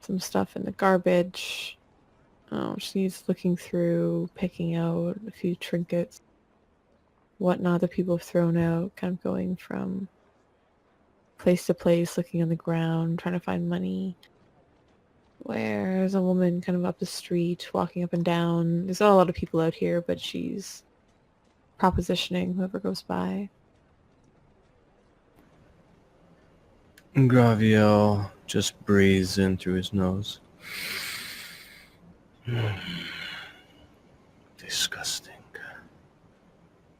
some stuff in the garbage. She's looking through, picking out a few trinkets, whatnot that people have thrown out, kind of going from place to place, looking on the ground, trying to find money. Where's a woman kind of up the street, walking up and down. There's not a lot of people out here, but she's propositioning whoever goes by. Graviel just breathes in through his nose. Disgusting.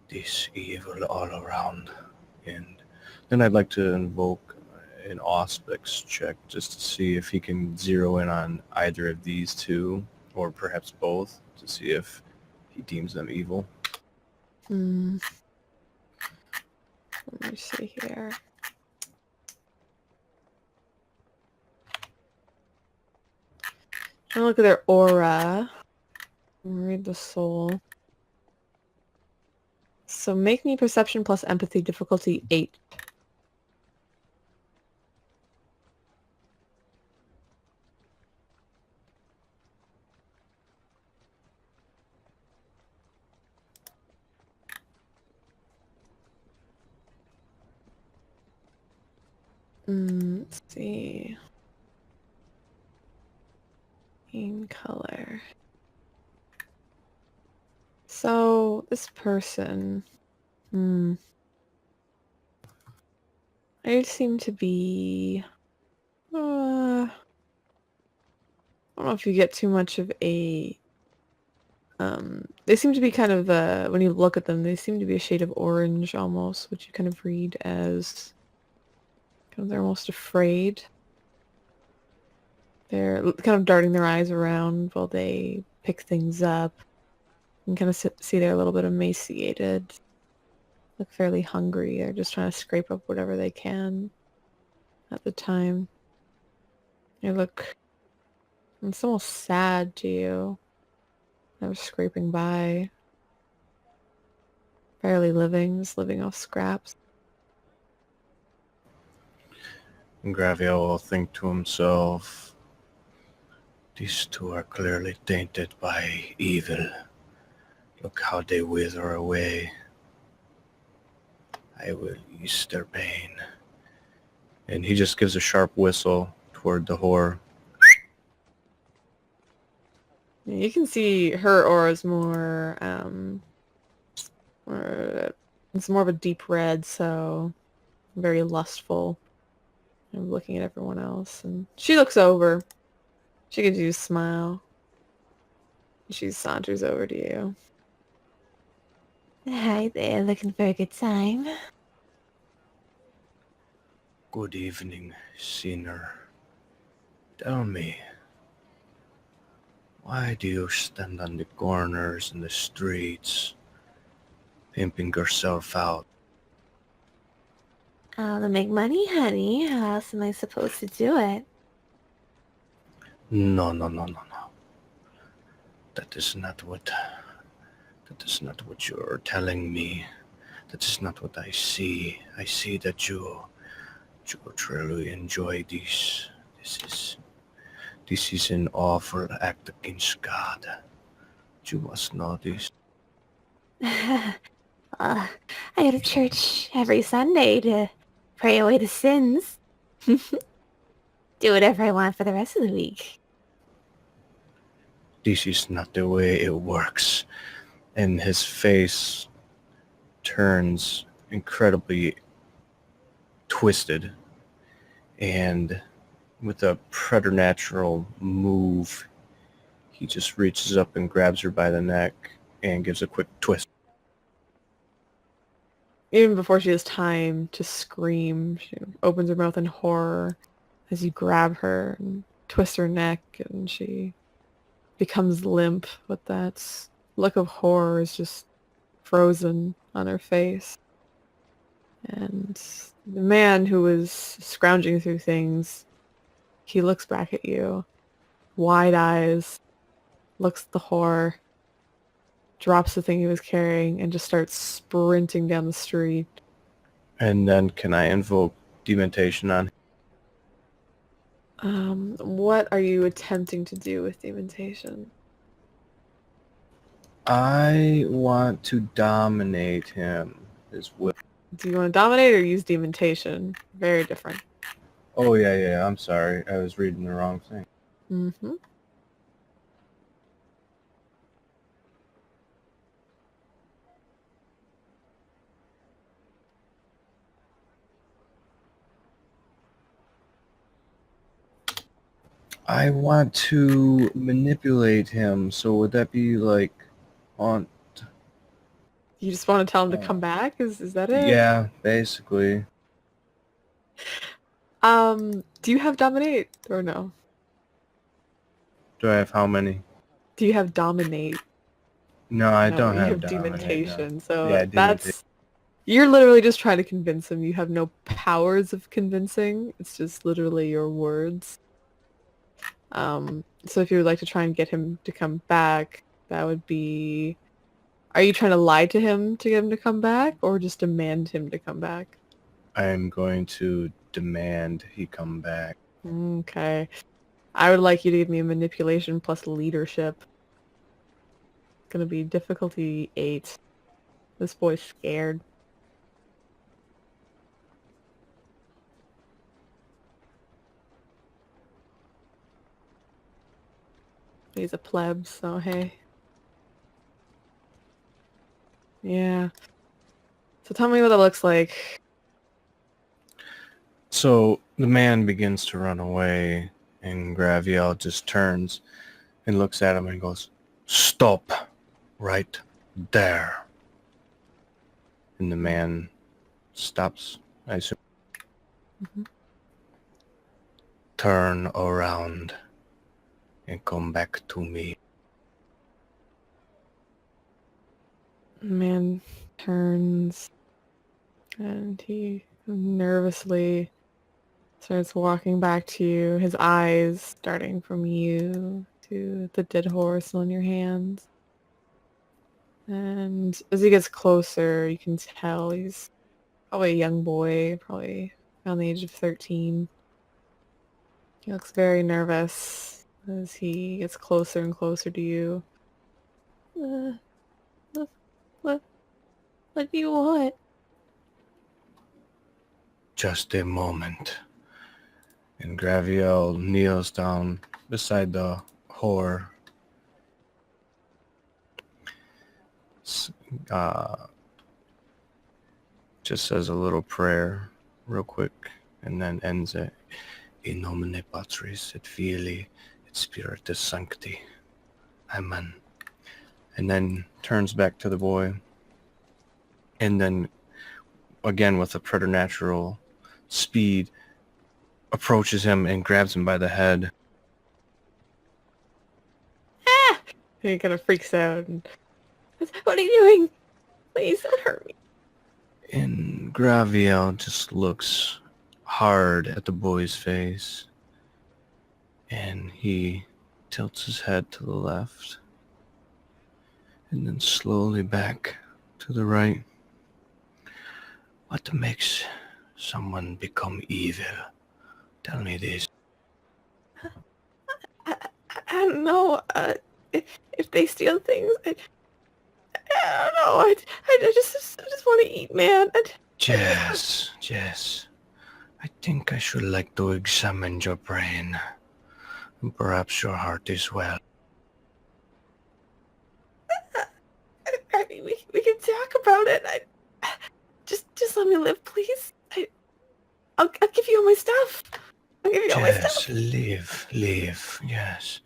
This evil all around. And then I'd like to invoke an Auspex check just to see if he can zero in on either of these two, or perhaps both, to see if he deems them evil. Let me see here. Trying to look at their aura. Read the soul. So make me perception plus empathy difficulty 8. Let's see. In color. So this person, they seem to be. I don't know if you get too much of a. They seem to be kind of when you look at them, they seem to be a shade of orange almost, which you kind of read as. Kind of they're almost afraid. They're kind of darting their eyes around while they pick things up. You can kind of see they're a little bit emaciated. Look fairly hungry. They're just trying to scrape up whatever they can at the time. They look... It's almost sad to you. They were scraping by. Barely living, just living off scraps. And Graviel will think to himself, these two are clearly tainted by evil. Look how they wither away. I will ease their pain. And he just gives a sharp whistle toward the whore. You can see her aura is more, it's more of a deep red, so very lustful. I'm looking at everyone else, and she looks over. She gives you a smile. She saunters over to you. Hi there, looking for a good time. Good evening, sinner. Tell me, why do you stand on the corners and the streets, pimping yourself out? To make money, honey. How else am I supposed to do it? No. That is not what you're telling me. That is not what I see. I see that you truly enjoy this. This is an awful act against God. You must know this. I go to church every Sunday to pray away the sins. Do whatever I want for the rest of the week. This is not the way it works. And his face turns incredibly twisted. And with a preternatural move, he just reaches up and grabs her by the neck and gives a quick twist. Even before she has time to scream, she opens her mouth in horror as you grab her and twist her neck, and she becomes limp with that look of horror is just frozen on her face. And the man who was scrounging through things, he looks back at you, wide eyes, looks at the whore, drops the thing he was carrying, and just starts sprinting down the street. And then can I invoke dementation on him? What are you attempting to do with dementation? I want to dominate him as well. Do you want to dominate or use dementation? Very different. Oh, yeah, I'm sorry. I was reading the wrong thing. Mm-hmm. I want to manipulate him, so would that be like on... You just want to tell him to come back? Is that it? Yeah, basically. Do you have dominate or no? Do I have how many? Do you have dominate? No, I No, don't you have dementation. No. So Yeah, that's... You're literally just trying to convince him. You have no powers of convincing. It's just literally your words. So if you would like to try and get him to come back, that would be... Are you trying to lie to him to get him to come back, or just demand him to come back? I am going to demand he come back. Okay. I would like you to give me a manipulation plus leadership. It's gonna be difficulty 8. This boy's scared. He's a pleb, so hey. Yeah. So tell me what it looks like. So the man begins to run away, and Graviel just turns and looks at him and goes, "Stop right there." And the man stops, I assume. Mm-hmm. Turn around and come back to me. Man turns and he nervously starts walking back to you, his eyes starting from you to the dead horse on your hands. And as he gets closer, you can tell he's probably a young boy, probably around the age of 13. He looks very nervous as he gets closer and closer to you. Uh, what, what, what do you want? Just a moment. And Graviel kneels down beside the whore. Just says a little prayer real quick and then ends it. In nomine Patris et Filii et Spiritus Sancti. Amen. And then turns back to the boy. And then, again with a preternatural speed, approaches him and grabs him by the head. Ah! And he kind of freaks out. And, what are you doing? Please don't hurt me. And Graviel just looks hard at the boy's face. And he tilts his head to the left. And then slowly back to the right. What makes someone become evil? Tell me this. I don't know. If they steal things, I don't know. I just want to eat, man. Jess. I think I should like to examine your brain. And perhaps your heart as well. I mean, we can talk about it. Just let me live, please. I'll give you all my stuff. I'll give you all my stuff. Jess, live, yes.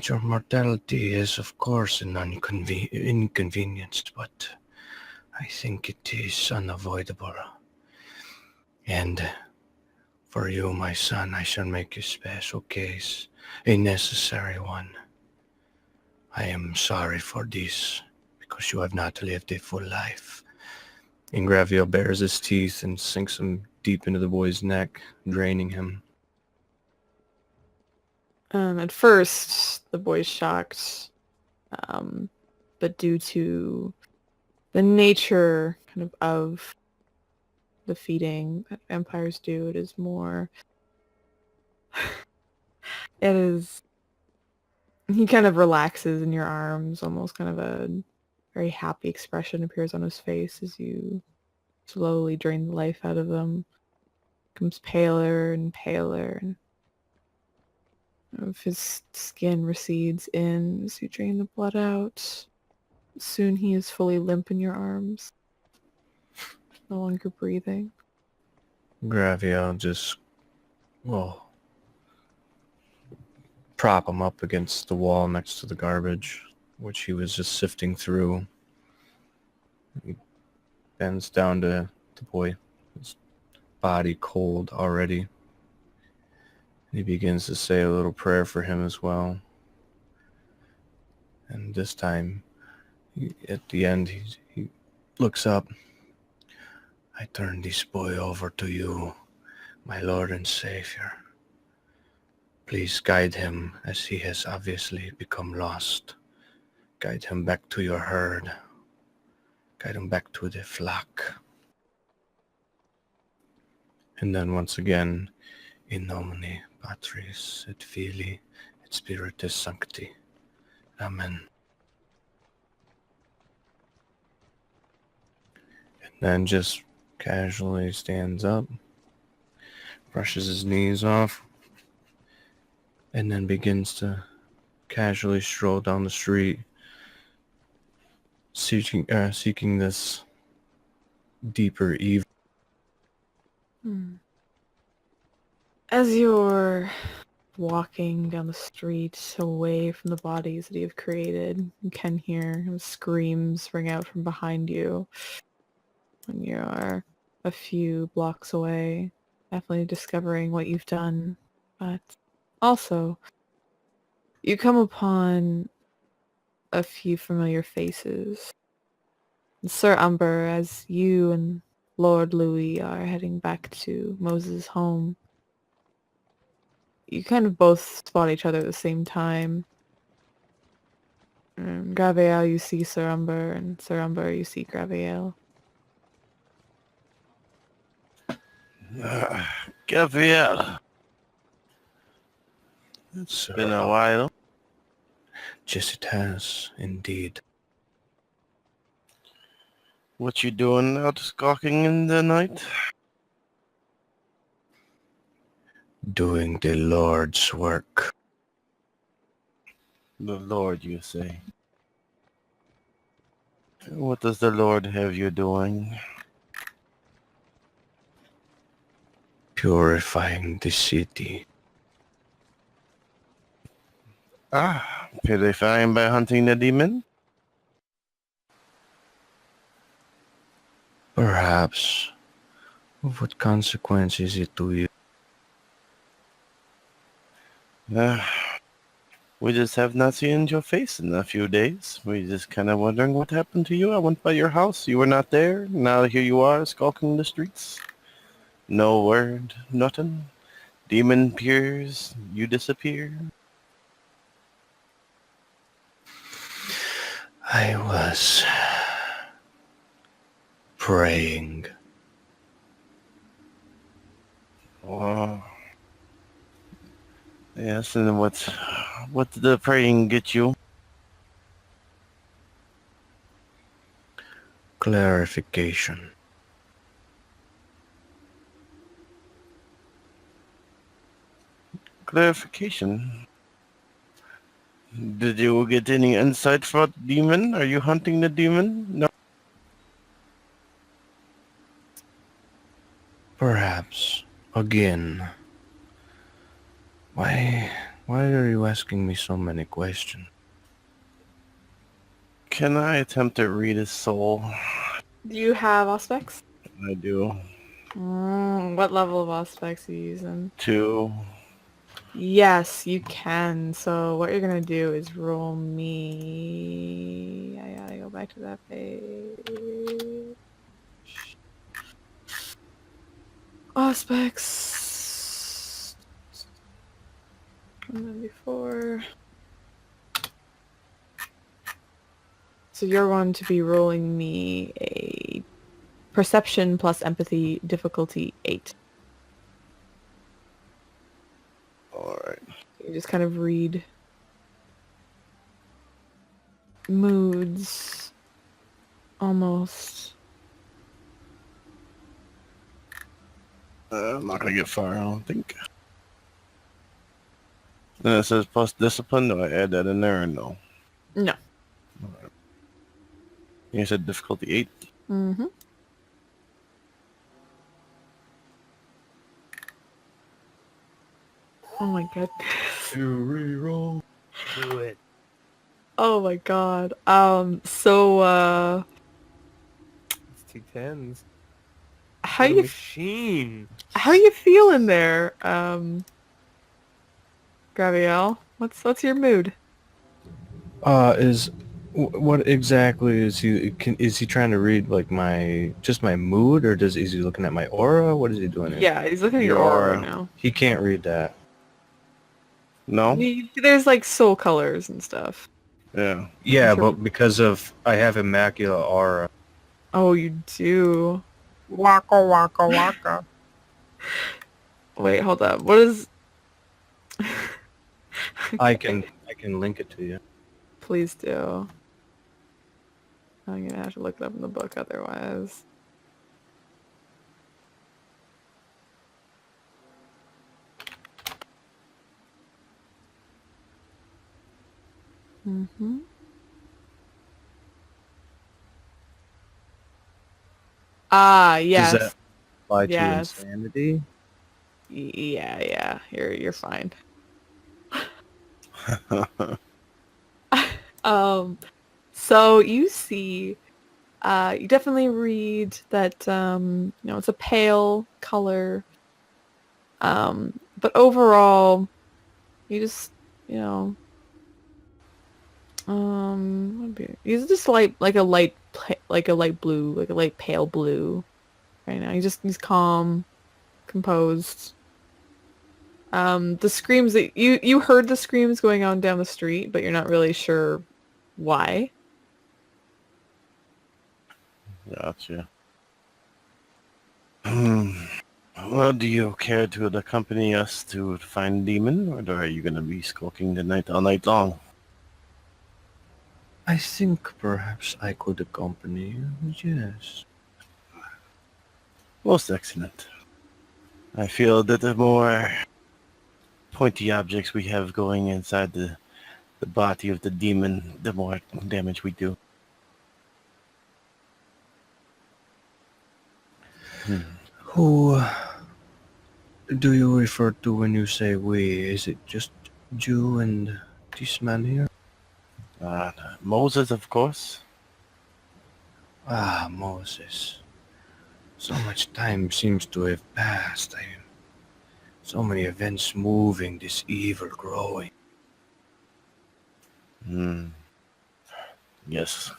Your mortality is, of course, an inconvenience, but I think it is unavoidable. And for you, my son, I shall make a special case, a necessary one. I am sorry for this, because you have not lived a full life. And Graviel bares his teeth and sinks them deep into the boy's neck, draining him. At first, the boy's shocked, but due to the nature of the feeding that vampires do, it is more... it is... He kind of relaxes in your arms, almost kind of a very happy expression appears on his face as you slowly drain the life out of them. Becomes paler and paler, and his skin recedes in as you drain the blood out. Soon he is fully limp in your arms, no longer breathing. Graviel just, prop him up against the wall next to the garbage, which he was just sifting through. He bends down to the boy, his body cold already. He begins to say a little prayer for him as well. And this time, at the end, he looks up. I turn this boy over to you, my Lord and Savior. Please guide him, as he has obviously become lost. Guide him back to your herd. Guide him back to the flock. And then once again, in nomine Patris et Filii et Spiritus Sancti. Amen. And then just casually stands up, brushes his knees off, and then begins to casually stroll down the street, seeking this deeper evil. As you're walking down the street away from the bodies that you've created, you can hear screams ring out from behind you when you are a few blocks away, definitely discovering what you've done. But also, you come upon a few familiar faces Sir Umber, as you and Lord Louis are heading back to Moses' home, you kind of both spot each other at the same time. Graviel, you see Sir Umber, and Sir Umber, you see Graviel. Graviel, it's been a while. Yes, it has, indeed. What you doing out skulking in the night? Doing the Lord's work. The Lord, you say. What does the Lord have you doing? Purifying the city. Purifying by hunting the demon? Perhaps. Of what consequence is it to you? We just have not seen your face in a few days. We just kind of wondering what happened to you. I went by your house. You were not there. Now here you are, skulking the streets. No word, nothing. Demon appears, you disappear. I was praying. Oh. Yes, and what did the praying get you? Clarification. Clarification. Did you get any insight for the demon? Are you hunting the demon? No. Perhaps. Again. Why are you asking me so many questions? Can I attempt to read his soul? Do you have Auspex? I do. What level of Auspex are you using? 2. Yes, you can. So what you're gonna do is roll me. I gotta go back to that page. Auspex. And then before. So you're going to be rolling me a perception plus empathy difficulty 8. Alright. You just kind of read moods almost. I'm not gonna get far, I don't think. Then it says plus discipline. Do I add that in there or no? No. Alright. You said difficulty 8? Mm-hmm. Oh my god. You reroll. Do it. Oh my god. It's 2 tens. How What a you machine. how you feeling there, Graviel? What's your mood? What exactly is he? Is he trying to read like my mood, or is he looking at my aura? What is he doing here? Yeah, he's looking at your Your aura right aura. now. He can't read that. No? There's like soul colors and stuff. Yeah. Yeah, Sure. but because of I have immaculate aura. Oh, you do. Waka waka waka. Wait, hold up. What is? I can link it to you. Please do. I'm gonna have to look it up in the book otherwise. Mm-hmm. Ah, yes. Does that apply to Yes. insanity? Yeah. You're fine. So you see, you definitely read that, it's a pale color. But overall, you just, He's just like a light blue, like a light pale blue right now. He's calm, composed. The screams that you heard the screams going on down the street, but you're not really sure why. Gotcha. Well, do you care to accompany us to find Demon, or are you going to be skulking the night all night long? I think perhaps I could accompany you, yes. Most excellent. I feel that the more pointy objects we have going inside the body of the demon, the more damage we do. Who do you refer to when you say we? Is it just you and this man here? Moses, of course. Ah, Moses. So much time seems to have passed. So many events moving, this evil growing. Yes.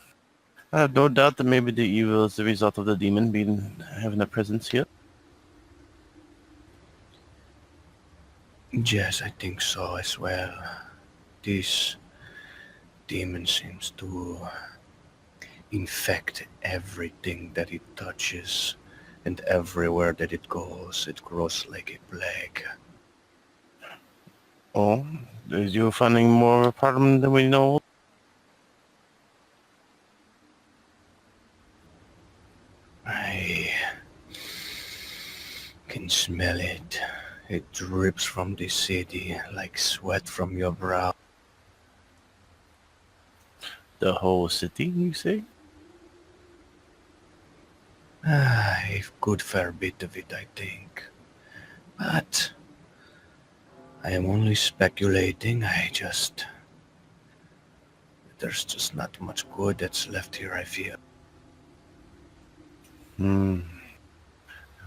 I have no doubt that maybe the evil is the result of the demon having a presence here. Yes, I think so as well. This demon seems to infect everything that it touches, and everywhere that it goes, it grows like a plague. Oh, is you finding more of a problem than we know? I can smell it. It drips from the city like sweat from your brow. The whole city, you say? A good fair bit of it, I think. But I am only speculating. There's just not much good that's left here, I feel.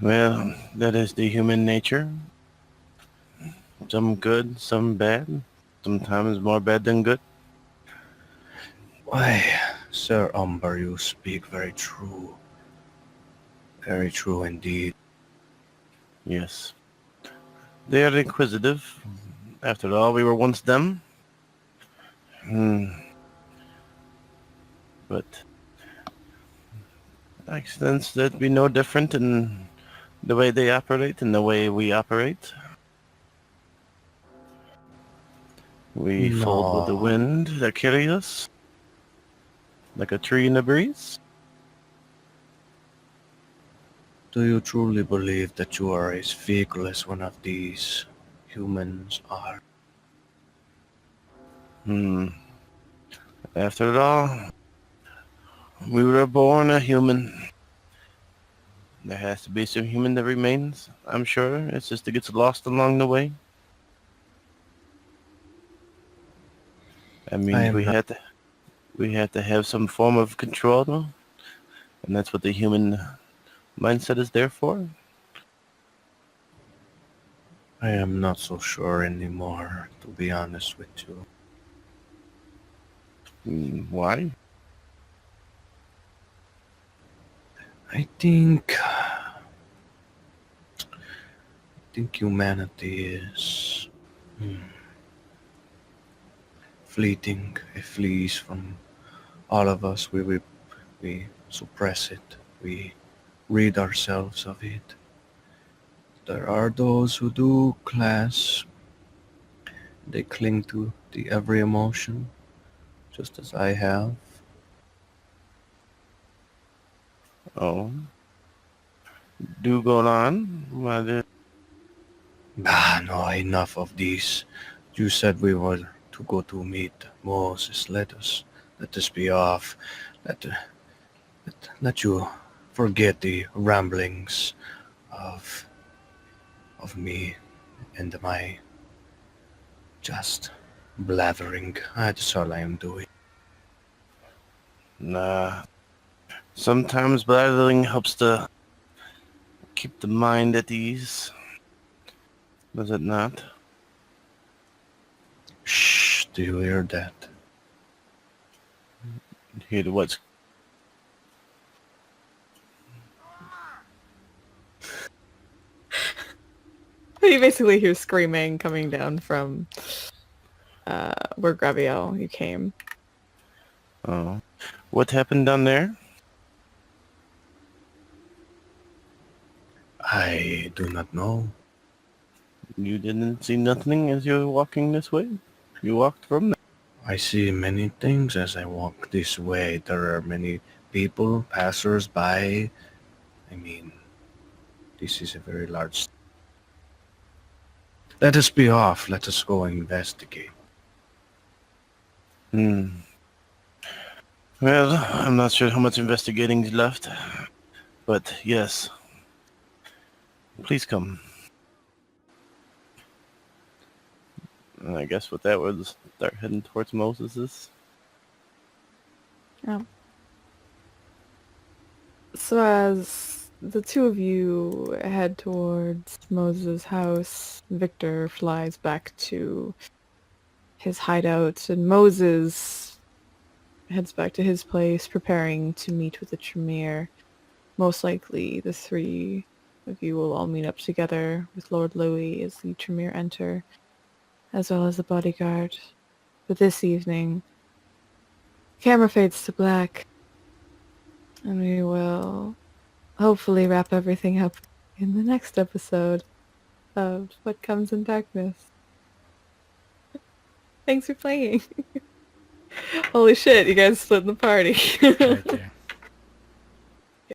Well, that is the human nature. Some good, some bad. Sometimes more bad than good. Why, Sir Umber, you speak very true. Very true indeed. Yes. They are inquisitive. After all, we were once them. But accidents that be no different in the way they operate and the way we operate. We fold with the No. wind that carries us, like a tree in the breeze. Do you truly believe that you are as fickle as one of these humans are? After all, we were born a human. There has to be some human that remains, I'm sure. It's just it gets lost along the way. I mean, we had to have some form of control, and that's what the human mindset is there for. I am not so sure anymore, to be honest with you. Why? I think humanity is fleeting. It flees from all of us. We suppress it. We rid ourselves of it. There are those who do class. They cling to the every emotion, just as I have. Oh. Do go on. No, enough of this. You said we were to go to meet Moses. Let us be off. Let you forget the ramblings of me and my just blathering. That's all I am doing. Nah. Sometimes blathering helps to keep the mind at ease. Does it not? Shh, do you hear that? Hear the what's You basically hear screaming coming down from where Graviel you came. Oh. What happened down there? I do not know. You didn't see nothing as you were walking this way? You walked from there. I see many things as I walk this way. There are many people, passers-by. I mean, this is a very large... Let us be off. Let us go investigate. Hmm. Well, I'm not sure how much investigating is left. But yes. Please come. And I guess with that we'll start heading towards Moses's. Yeah. So as the two of you head towards Moses' house, Viktor flies back to his hideout, and Moses heads back to his place, preparing to meet with the Tremere. Most likely, the three of you will all meet up together with Lord Louis as the Tremere enter, as well as the bodyguard. But this evening, camera fades to black, and we will hopefully wrap everything up in the next episode of What Comes in Darkness. Thanks for playing. Holy shit, you guys split the party. Right there.